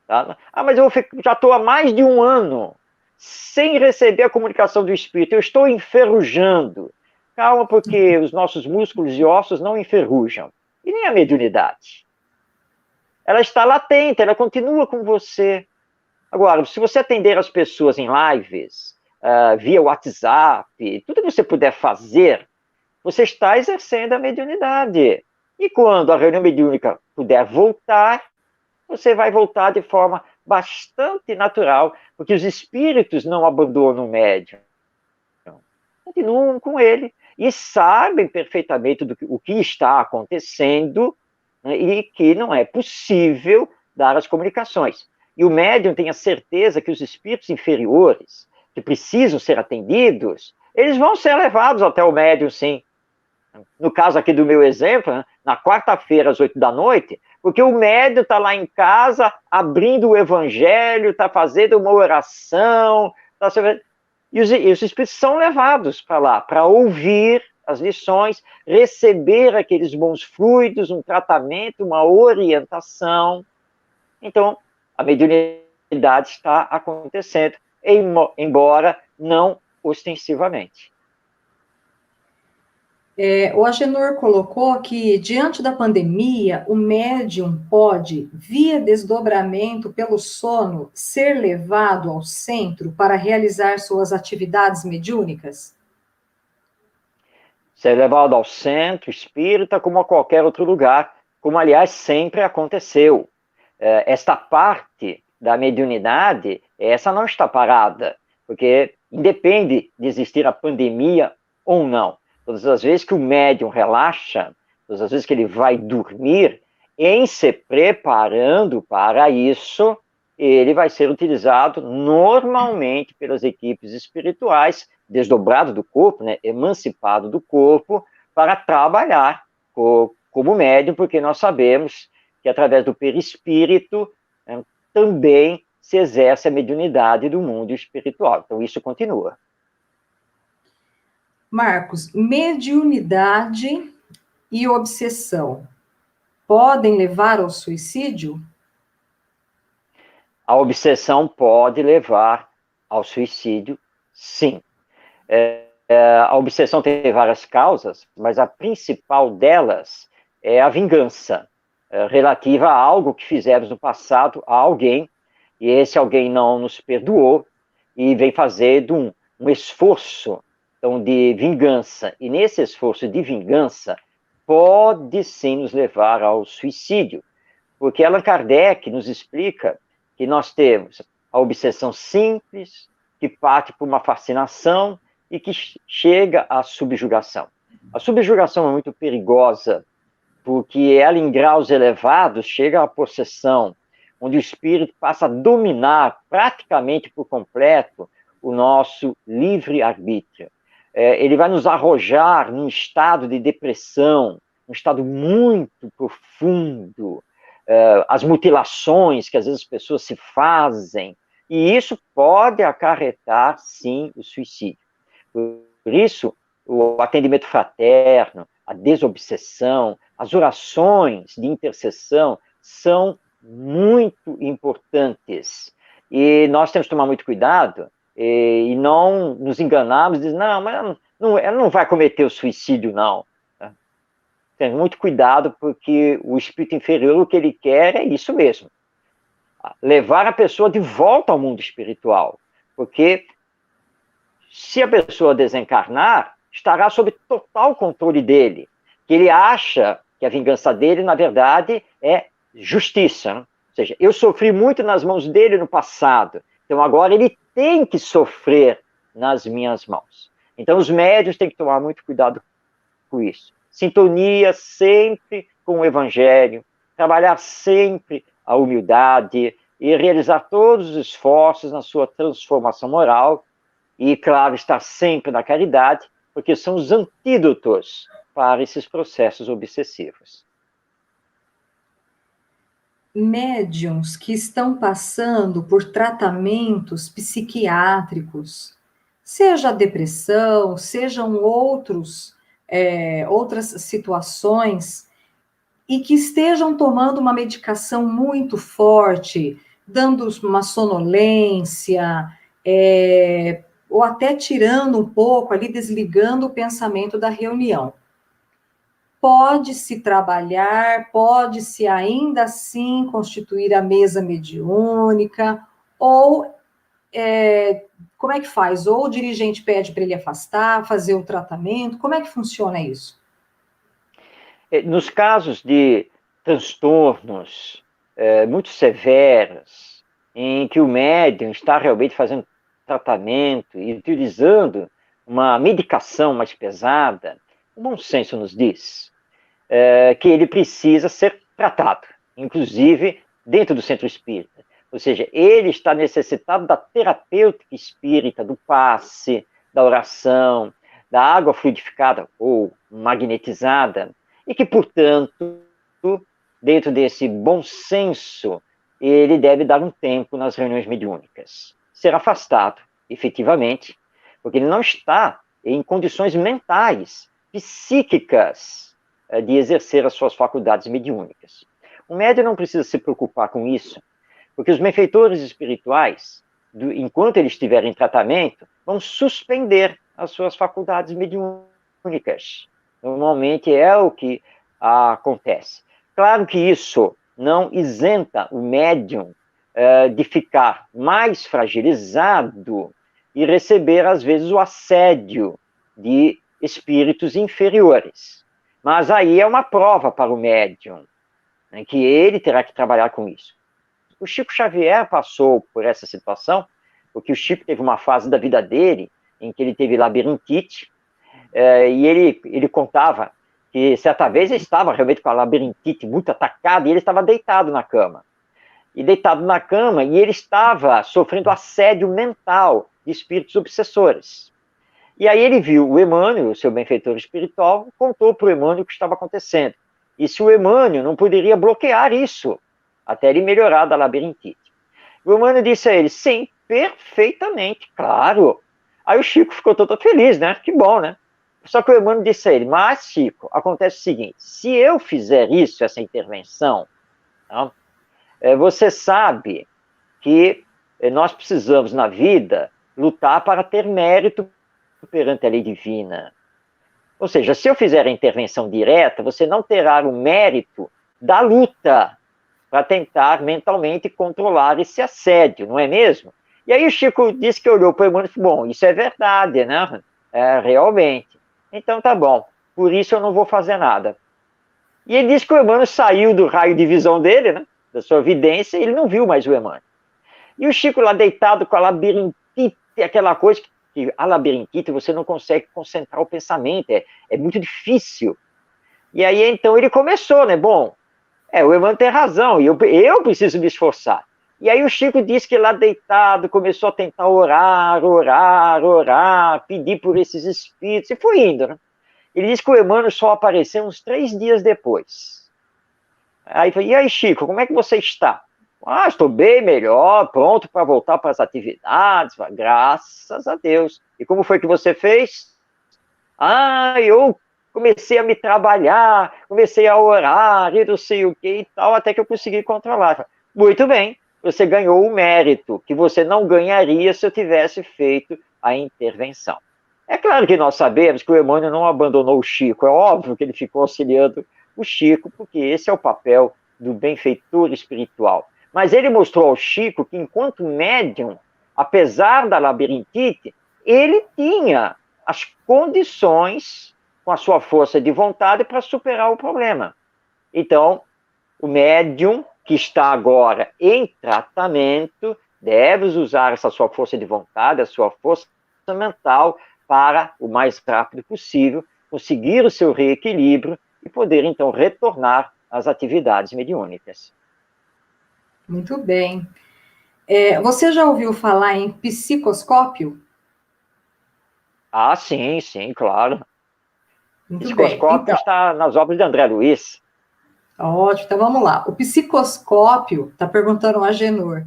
Tá? Mas eu já estou há mais de um ano sem receber a comunicação do Espírito, eu estou enferrujando. Calma, porque os nossos músculos e ossos não enferrujam. E nem a mediunidade. Ela está latente, ela continua com você. Agora, se você atender as pessoas em lives, via WhatsApp, tudo que você puder fazer, você está exercendo a mediunidade. E quando a reunião mediúnica puder voltar, você vai voltar de forma bastante natural, porque os espíritos não abandonam o médium. Continuam com ele e sabem perfeitamente o que está acontecendo, né, e que não é possível dar as comunicações. E o médium tem a certeza que os espíritos inferiores, que precisam ser atendidos, eles vão ser levados até o médium, sim. No caso aqui do meu exemplo, né, na quarta-feira, às 8 da noite, porque o médium está lá em casa, abrindo o evangelho, está fazendo uma oração, e os espíritos são levados para lá, para ouvir as lições, receber aqueles bons fluidos, um tratamento, uma orientação. Então, a mediunidade está acontecendo, embora não ostensivamente. O Agenor colocou que, diante da pandemia, o médium pode, via desdobramento pelo sono, ser levado ao centro para realizar suas atividades mediúnicas? Ser levado ao centro espírita como a qualquer outro lugar, como, aliás, sempre aconteceu. Esta parte da mediunidade, essa não está parada, porque independe de existir a pandemia ou não. Todas as vezes que o médium relaxa, todas as vezes que ele vai dormir, em se preparando para isso, ele vai ser utilizado normalmente pelas equipes espirituais, desdobrado do corpo, né, emancipado do corpo, para trabalhar como médium, porque nós sabemos que através do perispírito, né, também se exerce a mediunidade do mundo espiritual. Então, isso continua. Marcos, mediunidade e obsessão podem levar ao suicídio? A obsessão pode levar ao suicídio, sim. A obsessão tem várias causas, mas a principal delas é a vingança, relativa a algo que fizemos no passado a alguém, e esse alguém não nos perdoou, e vem fazendo um esforço, então, de vingança. E nesse esforço de vingança, pode sim nos levar ao suicídio, porque Allan Kardec nos explica que nós temos a obsessão simples, que parte por uma fascinação e que chega à subjugação. A subjugação é muito perigosa, porque ela, em graus elevados, chega à possessão, onde o espírito passa a dominar praticamente por completo o nosso livre-arbítrio. Ele vai nos arrojar num estado de depressão, um estado muito profundo, as mutilações que às vezes as pessoas se fazem, e isso pode acarretar, sim, o suicídio. Por isso, o atendimento fraterno, a desobsessão, as orações de intercessão são muito importantes. E nós temos que tomar muito cuidado e não nos enganarmos, dizer, não, mas ela não vai cometer o suicídio, não. Temos muito cuidado, porque o espírito inferior, o que ele quer é isso mesmo, levar a pessoa de volta ao mundo espiritual, porque se a pessoa desencarnar, estará sob total controle dele, que ele acha que a vingança dele, na verdade, é justiça, né? Ou seja, eu sofri muito nas mãos dele no passado, então agora ele tem que sofrer nas minhas mãos. Então os médiuns têm que tomar muito cuidado com isso. Sintonia sempre com o Evangelho, trabalhar sempre a humildade e realizar todos os esforços na sua transformação moral e, claro, estar sempre na caridade, porque são os antídotos para esses processos obsessivos. Médiuns que estão passando por tratamentos psiquiátricos seja a depressão, sejam outras situações, e que estejam tomando uma medicação muito forte, dando uma sonolência, ou até tirando um pouco ali, desligando o pensamento da reunião. Pode-se trabalhar, pode-se ainda assim constituir a mesa mediúnica, ou como é que faz? Ou o dirigente pede para ele afastar, fazer o tratamento, como é que funciona isso? Nos casos de transtornos muito severos, em que o médium está realmente fazendo tratamento e utilizando uma medicação mais pesada, o bom senso nos diz que ele precisa ser tratado, inclusive dentro do centro espírita. Ou seja, ele está necessitado da terapêutica espírita, do passe, da oração, da água fluidificada ou magnetizada, e que, portanto, dentro desse bom senso, ele deve dar um tempo nas reuniões mediúnicas. Ser afastado, efetivamente, porque ele não está em condições mentais, psíquicas, de exercer as suas faculdades mediúnicas. O médium não precisa se preocupar com isso, porque os benfeitores espirituais, enquanto ele estiver em tratamento, vão suspender as suas faculdades mediúnicas. Normalmente é o que acontece. Claro que isso não isenta o médium de ficar mais fragilizado e receber, às vezes, o assédio de espíritos inferiores. Mas aí é uma prova para o médium, né, que ele terá que trabalhar com isso. O Chico Xavier passou por essa situação, porque o Chico teve uma fase da vida dele em que ele teve labirintite, e ele contava que certa vez ele estava realmente com a labirintite muito atacada e ele estava deitado na cama. E ele estava sofrendo assédio mental de espíritos obsessores. E aí ele viu o Emmanuel, o seu benfeitor espiritual, contou para o Emmanuel o que estava acontecendo. E se o Emmanuel não poderia bloquear isso, até ele melhorar da labirintite. O Emmanuel disse a ele, sim, perfeitamente, claro. Aí o Chico ficou todo feliz, né? Que bom, né? Só que o Emmanuel disse a ele, mas, Chico, acontece o seguinte, se eu fizer isso, essa intervenção, tá? Você sabe que nós precisamos, na vida, lutar para ter mérito perante a lei divina. Ou seja, se eu fizer a intervenção direta, você não terá o mérito da luta para tentar mentalmente controlar esse assédio, não é mesmo? E aí o Chico disse que olhou para o Emmanuel e falou, bom, isso é verdade, né? Realmente. Então tá bom, por isso eu não vou fazer nada. E ele disse que o Emmanuel saiu do raio de visão dele, né? Da sua vidência, e ele não viu mais o Emmanuel. E o Chico lá deitado com a labirintite, aquela coisa que a labirintite você não consegue concentrar o pensamento, é muito difícil. E aí então ele começou, né? Bom, o Emmanuel tem razão, e eu preciso me esforçar. E aí o Chico disse que lá deitado começou a tentar orar, pedir por esses espíritos, e foi indo, né? Ele disse que o Emmanuel só apareceu uns 3 dias depois. Aí falei, e aí, Chico, como é que você está? Estou bem melhor, pronto para voltar para as atividades, graças a Deus. E como foi que você fez? Eu comecei a me trabalhar, comecei a orar, e não sei o que e tal, até que eu consegui controlar. Muito bem, você ganhou o mérito que você não ganharia se eu tivesse feito a intervenção. É claro que nós sabemos que o Emmanuel não abandonou o Chico, é óbvio que ele ficou auxiliando o Chico, porque esse é o papel do benfeitor espiritual. Mas ele mostrou ao Chico que, enquanto médium, apesar da labirintite, ele tinha as condições, com a sua força de vontade, para superar o problema. Então, o médium que está agora em tratamento deve usar essa sua força de vontade, a sua força mental, para, o mais rápido possível, conseguir o seu reequilíbrio e poder, então, retornar às atividades mediúnicas. Muito bem. Você já ouviu falar em psicoscópio? Sim, claro. Muito Psicoscópio bem. Então, está nas obras de André Luiz. ótimo, então vamos lá. O psicoscópio, está perguntando a Agenor,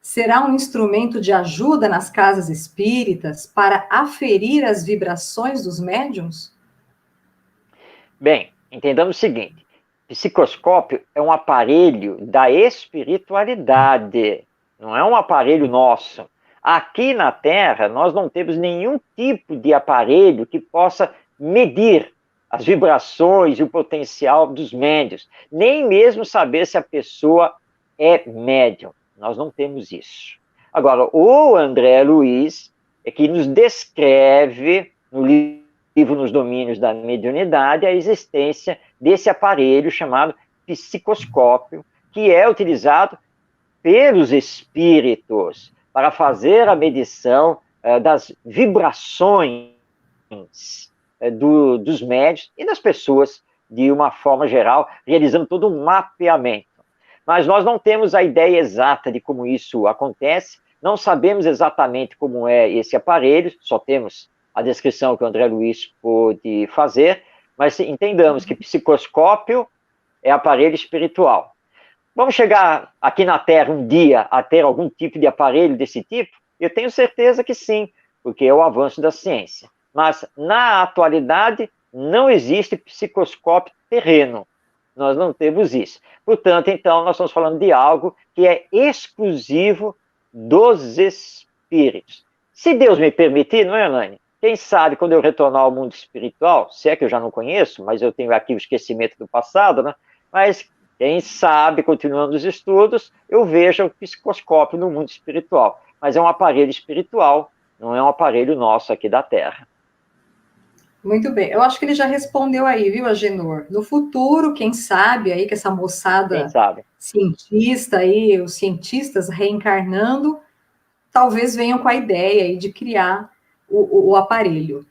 será um instrumento de ajuda nas casas espíritas para aferir as vibrações dos médiuns? Bem, entendamos o seguinte: psicoscópio é um aparelho da espiritualidade, não é um aparelho nosso. Aqui na Terra, nós não temos nenhum tipo de aparelho que possa medir as vibrações e o potencial dos médiuns, nem mesmo saber se a pessoa é médium. Nós não temos isso. Agora, o André Luiz é que nos descreve no livro Nos Domínios da Mediunidade a existência desse aparelho chamado psicoscópio, que é utilizado pelos espíritos para fazer a medição das vibrações dos médiuns e das pessoas de uma forma geral, realizando todo um mapeamento. Mas nós não temos a ideia exata de como isso acontece, não sabemos exatamente como é esse aparelho, só temos a descrição que o André Luiz pôde fazer, mas entendamos que psicoscópio é aparelho espiritual. Vamos chegar aqui na Terra um dia a ter algum tipo de aparelho desse tipo? Eu tenho certeza que sim, porque é o avanço da ciência. Mas, na atualidade, não existe psicoscópio terreno. Nós não temos isso. Portanto, então, nós estamos falando de algo que é exclusivo dos espíritos. Se Deus me permitir, não é, Elaine? Quem sabe, quando eu retornar ao mundo espiritual, se é que eu já não conheço, mas eu tenho aqui o esquecimento do passado, né? Mas quem sabe, continuando os estudos, eu vejo o psicoscópio no mundo espiritual. Mas é um aparelho espiritual, não é um aparelho nosso aqui da Terra. Muito bem. Eu acho que ele já respondeu aí, viu, Agenor? No futuro, quem sabe aí que essa moçada cientista aí, os cientistas reencarnando, talvez venham com a ideia aí de criar o aparelho.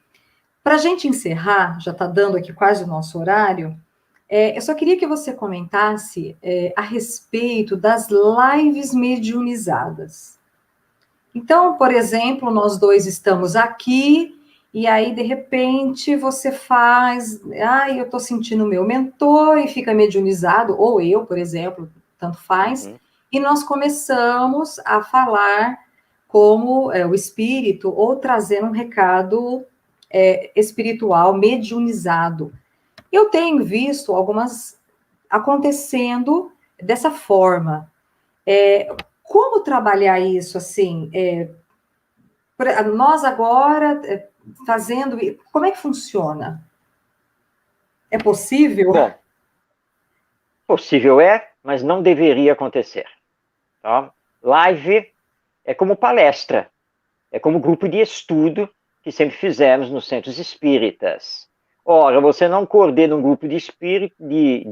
Para a gente encerrar, já está dando aqui quase o nosso horário, eu só queria que você comentasse a respeito das lives mediunizadas. Então, por exemplo, nós dois estamos aqui, e aí, de repente, você faz... eu estou sentindo o meu mentor, e fica mediunizado, ou eu, por exemplo, tanto faz, e nós começamos a falar como o espírito, ou trazendo um recado espiritual mediunizado. Eu tenho visto algumas acontecendo dessa forma. Como trabalhar isso, assim? Nós agora, fazendo... Como é que funciona? É possível? Bom, possível é, mas não deveria acontecer. Tá? Live é como palestra, é como grupo de estudo que sempre fizemos nos centros espíritas. Ora, você não coordena um grupo de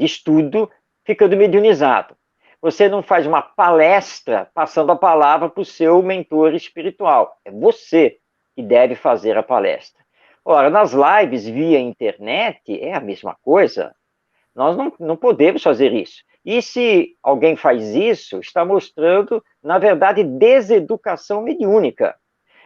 estudo ficando mediunizado. Você não faz uma palestra passando a palavra para o seu mentor espiritual. É você que deve fazer a palestra. Ora, nas lives via internet é a mesma coisa. Nós não podemos fazer isso. E se alguém faz isso, está mostrando, na verdade, deseducação mediúnica.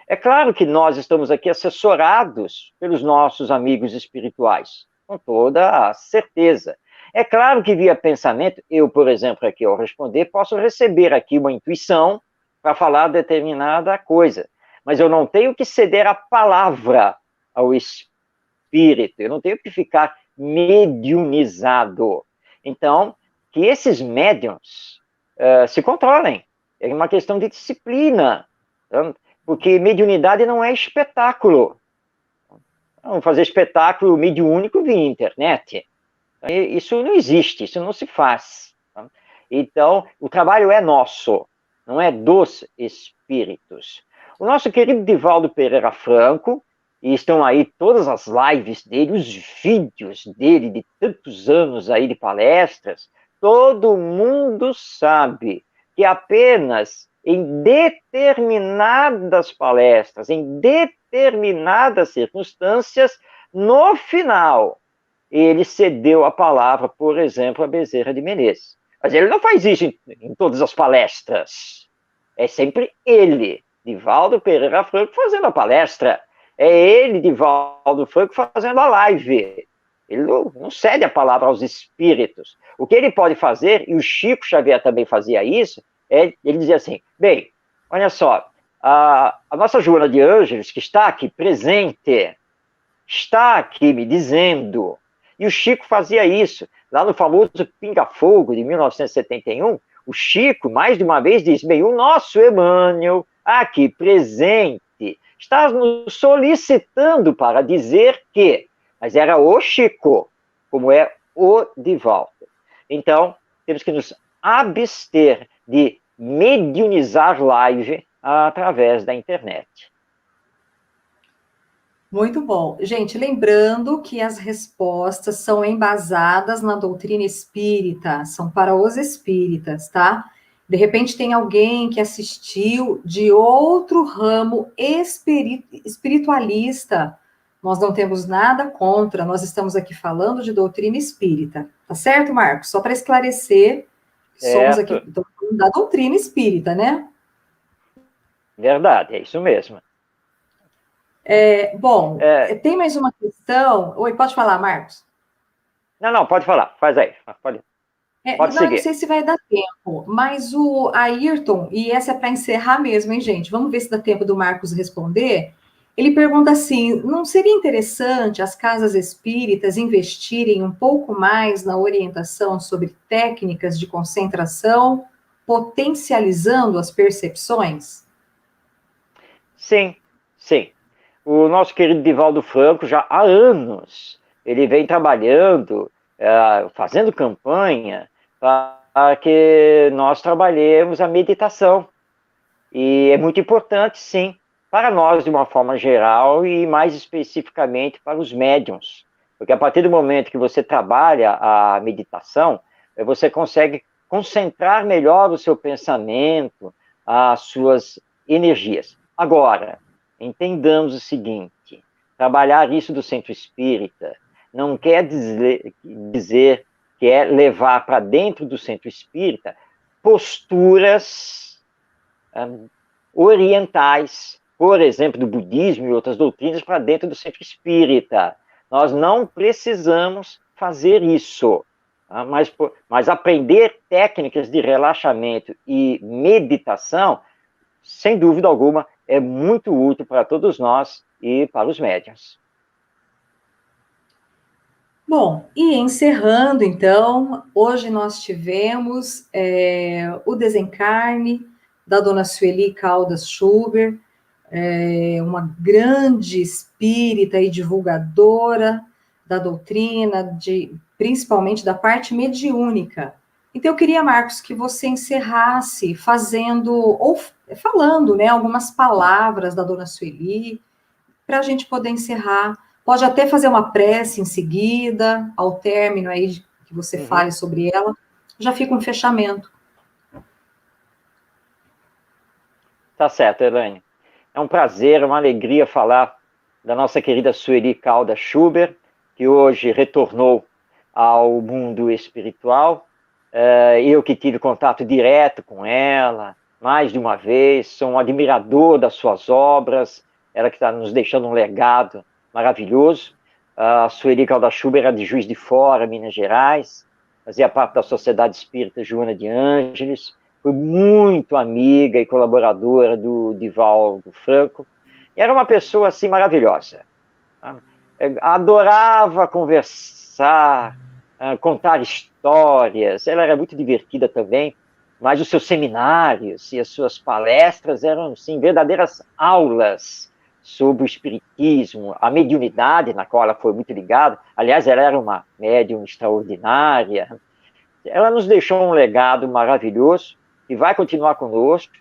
É claro que nós estamos aqui assessorados pelos nossos amigos espirituais, com toda a certeza. É claro que via pensamento, eu, por exemplo, aqui ao responder, posso receber aqui uma intuição para falar determinada coisa, mas eu não tenho que ceder a palavra ao espírito, eu não tenho que ficar mediunizado. Então, que esses médiums se controlem, é uma questão de disciplina, tá? Porque mediunidade não é espetáculo. Vamos fazer espetáculo mediúnico via internet. Isso não existe, isso não se faz. Tá? Então, o trabalho é nosso, não é dos espíritos. O nosso querido Divaldo Pereira Franco, e estão aí todas as lives dele, os vídeos dele de tantos anos aí de palestras, todo mundo sabe que apenas em determinadas palestras, em determinadas circunstâncias, no final, ele cedeu a palavra, por exemplo, a Bezerra de Menezes. Mas ele não faz isso em todas as palestras. É sempre ele, Divaldo Pereira Franco, fazendo a palestra. É ele, Divaldo Franco, fazendo a live. Ele não cede a palavra aos espíritos. O que ele pode fazer, e o Chico Xavier também fazia isso, ele dizia assim, bem, Olha só, a nossa Joana de Ângeles, que está aqui presente, está aqui me dizendo, e o Chico fazia isso, lá no famoso Pinga Fogo de 1971, o Chico, mais de uma vez, diz, bem, o nosso Emmanuel, aqui presente, está nos solicitando para dizer que, mas era o Chico, como é o Divaldo. Então, temos que nos abster de mediunizar live através da internet. Muito bom. Gente, lembrando que as respostas são embasadas na doutrina espírita, são para os espíritas, tá? De repente tem alguém que assistiu de outro ramo espiritualista. Nós não temos nada contra, nós estamos aqui falando de doutrina espírita. Tá certo, Marcos? Só para esclarecer, somos aqui da doutrina espírita, né? Verdade, é isso mesmo. Tem mais uma questão. Oi, pode falar, Marcos? Não, pode falar, faz aí. Pode seguir. Não sei se vai dar tempo, mas o Ayrton, e essa é para encerrar mesmo, hein, gente? Vamos ver se dá tempo do Marcos responder. Ele pergunta assim: não seria interessante as casas espíritas investirem um pouco mais na orientação sobre técnicas de concentração, potencializando as percepções? Sim. O nosso querido Divaldo Franco, já há anos, ele vem trabalhando, fazendo campanha para que nós trabalhemos a meditação. E é muito importante, sim, para nós de uma forma geral e mais especificamente para os médiuns. Porque a partir do momento que você trabalha a meditação, você consegue concentrar melhor o seu pensamento, as suas energias. Agora, entendamos o seguinte, trabalhar isso do centro espírita não quer dizer que é levar para dentro do centro espírita posturas orientais, por exemplo, do budismo e outras doutrinas para dentro do centro espírita. Nós não precisamos fazer isso, mas aprender técnicas de relaxamento e meditação, sem dúvida alguma, é muito útil para todos nós e para os médiuns. Bom, e encerrando, então, hoje nós tivemos o desencarne da dona Sueli Caldas Schubert, uma grande espírita e divulgadora da doutrina, principalmente da parte mediúnica. Então, eu queria, Marcos, que você encerrasse falando, né, algumas palavras da dona Sueli, para a gente poder encerrar. Pode até fazer uma prece em seguida, ao término aí que você fale sobre ela, já fica um fechamento. Tá certo, Elaine. É um prazer, uma alegria falar da nossa querida Sueli Caldas Schubert, que hoje retornou ao mundo espiritual. Eu que tive contato direto com ela, mais de uma vez, sou um admirador das suas obras, ela que está nos deixando um legado maravilhoso. A Sueli Caldas Schubert era de Juiz de Fora, Minas Gerais, fazia parte da Sociedade Espírita Joana de Ângeles, foi muito amiga e colaboradora do Divaldo Franco, e era uma pessoa assim maravilhosa. Adorava conversar, contar histórias, ela era muito divertida também, mas os seus seminários e as suas palestras eram, assim, verdadeiras aulas sobre o espiritismo, a mediunidade, na qual ela foi muito ligada. Aliás, ela era uma médium extraordinária. Ela nos deixou um legado maravilhoso, que vai continuar conosco,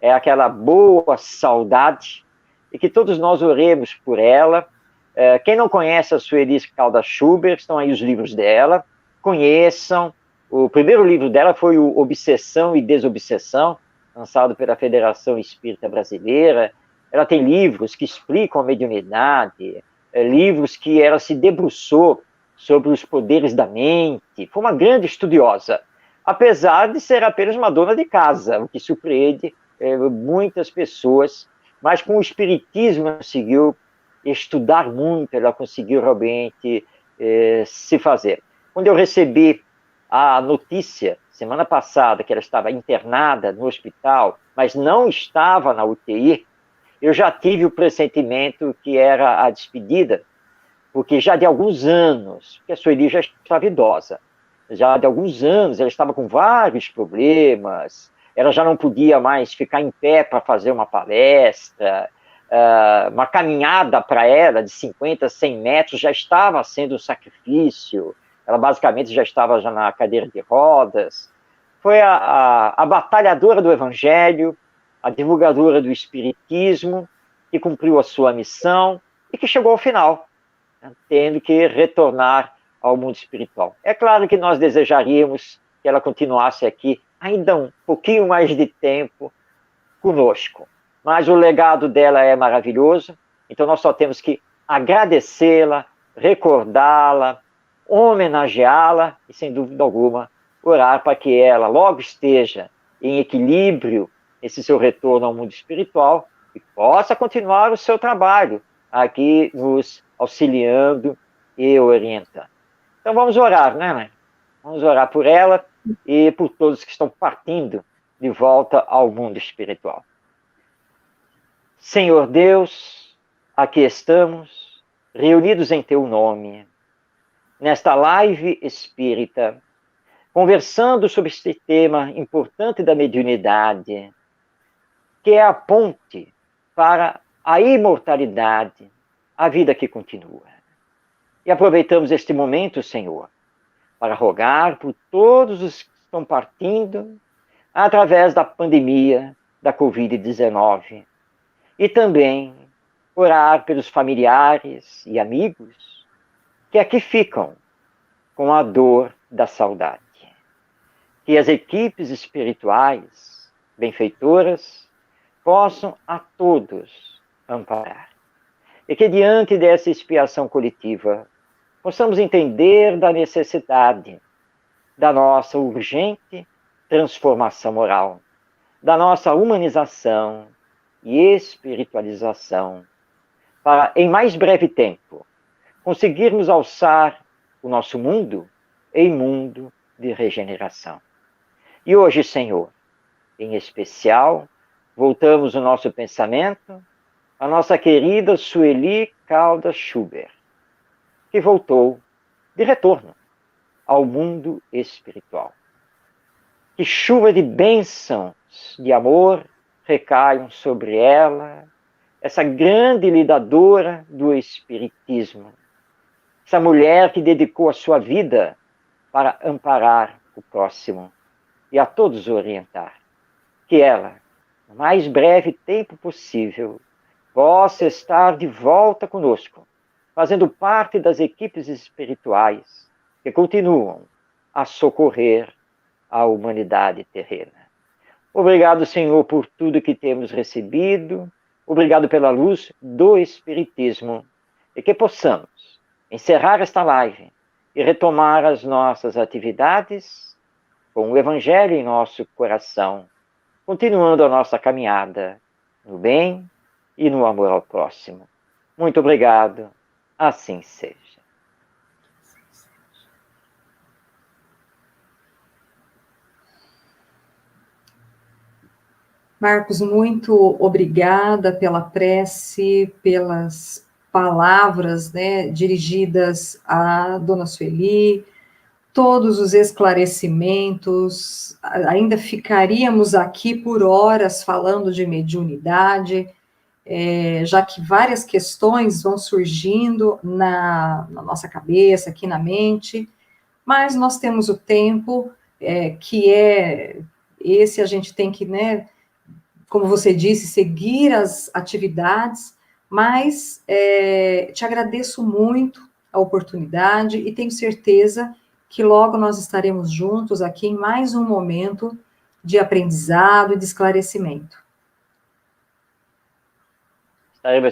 é aquela boa saudade, e que todos nós oremos por ela. Quem não conhece a Sueli Caldas Schubert, estão aí os livros dela, conheçam. O primeiro livro dela foi o Obsessão e Desobsessão, lançado pela Federação Espírita Brasileira. Ela tem livros que explicam a mediunidade, livros que ela se debruçou sobre os poderes da mente. Foi uma grande estudiosa, apesar de ser apenas uma dona de casa, o que surpreende muitas pessoas, mas com o espiritismo ela conseguiu estudar muito, ela conseguiu realmente se fazer. Quando eu recebi a notícia semana passada, que ela estava internada no hospital, mas não estava na UTI, eu já tive o pressentimento que era a despedida, porque já de alguns anos, porque a Sueli já estava idosa, já de alguns anos ela estava com vários problemas, ela já não podia mais ficar em pé para fazer uma palestra, uma caminhada para ela de 50, 100 metros já estava sendo um sacrifício, ela basicamente já estava já na cadeira de rodas. Foi a batalhadora do Evangelho, a divulgadora do Espiritismo, que cumpriu a sua missão e que chegou ao final, né, tendo que retornar ao mundo espiritual. É claro que nós desejaríamos que ela continuasse aqui ainda um pouquinho mais de tempo conosco, mas o legado dela é maravilhoso, então nós só temos que agradecê-la, recordá-la, homenageá-la e, sem dúvida alguma, orar para que ela logo esteja em equilíbrio esse seu retorno ao mundo espiritual e possa continuar o seu trabalho aqui nos auxiliando e orientando. Então vamos orar, né, mãe? Vamos orar por ela e por todos que estão partindo de volta ao mundo espiritual. Senhor Deus, aqui estamos, reunidos em Teu nome, nesta live espírita, conversando sobre este tema importante da mediunidade, que é a ponte para a imortalidade, a vida que continua. E aproveitamos este momento, Senhor, para rogar por todos os que estão partindo através da pandemia da Covid-19 e também orar pelos familiares e amigos que aqui ficam com a dor da saudade. Que as equipes espirituais, benfeitoras, possam a todos amparar. E que diante dessa expiação coletiva, possamos entender da necessidade da nossa urgente transformação moral, da nossa humanização e espiritualização, para, em mais breve tempo, conseguirmos alçar o nosso mundo em mundo de regeneração. E hoje, Senhor, em especial, voltamos o nosso pensamento à nossa querida Sueli Caldas Schubert, que voltou de retorno ao mundo espiritual. Que chuva de bênçãos, de amor, recaiam sobre ela, essa grande lidadora do Espiritismo, essa mulher que dedicou a sua vida para amparar o próximo e a todos orientar. Que ela, no mais breve tempo possível, possa estar de volta conosco, fazendo parte das equipes espirituais que continuam a socorrer a humanidade terrena. Obrigado, Senhor, por tudo que temos recebido. Obrigado pela luz do Espiritismo. E que possamos encerrar esta live e retomar as nossas atividades com o Evangelho em nosso coração, continuando a nossa caminhada no bem e no amor ao próximo. Muito obrigado. Assim seja. Marcos, muito obrigada pela prece, pelas palavras, né, dirigidas à Dona Sueli, todos os esclarecimentos. Ainda ficaríamos aqui por horas falando de mediunidade, já que várias questões vão surgindo na nossa cabeça, aqui na mente, mas nós temos o tempo, que é esse, a gente tem que, né, como você disse, seguir as atividades, mas te agradeço muito a oportunidade e tenho certeza que logo nós estaremos juntos aqui em mais um momento de aprendizado e de esclarecimento.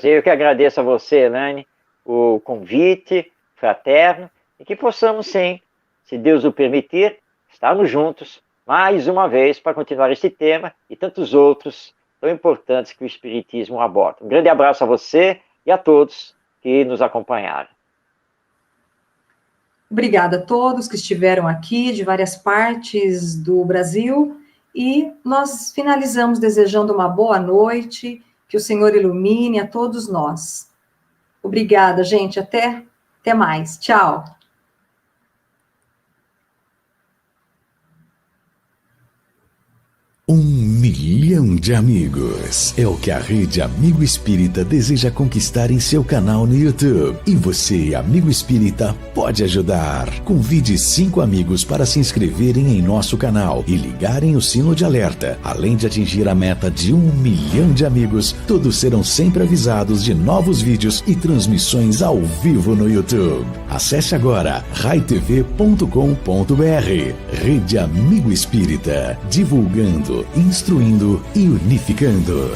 Eu que agradeço a você, Elaine, o convite fraterno, e que possamos, sim, se Deus o permitir, estarmos juntos mais uma vez para continuar este tema e tantos outros tão importantes que o Espiritismo aborda. Um grande abraço a você e a todos que nos acompanharam. Obrigada a todos que estiveram aqui, de várias partes do Brasil, e nós finalizamos desejando uma boa noite, que o Senhor ilumine a todos nós. Obrigada, gente, até mais. Tchau. Milhão de amigos. É o que a Rede Amigo Espírita deseja conquistar em seu canal no YouTube. E você, amigo espírita, pode ajudar. Convide 5 amigos para se inscreverem em nosso canal e ligarem o sino de alerta. Além de atingir a meta de 1 milhão de amigos, todos serão sempre avisados de novos vídeos e transmissões ao vivo no YouTube. Acesse agora raitv.com.br. Rede Amigo Espírita, divulgando, instruindo e unificando.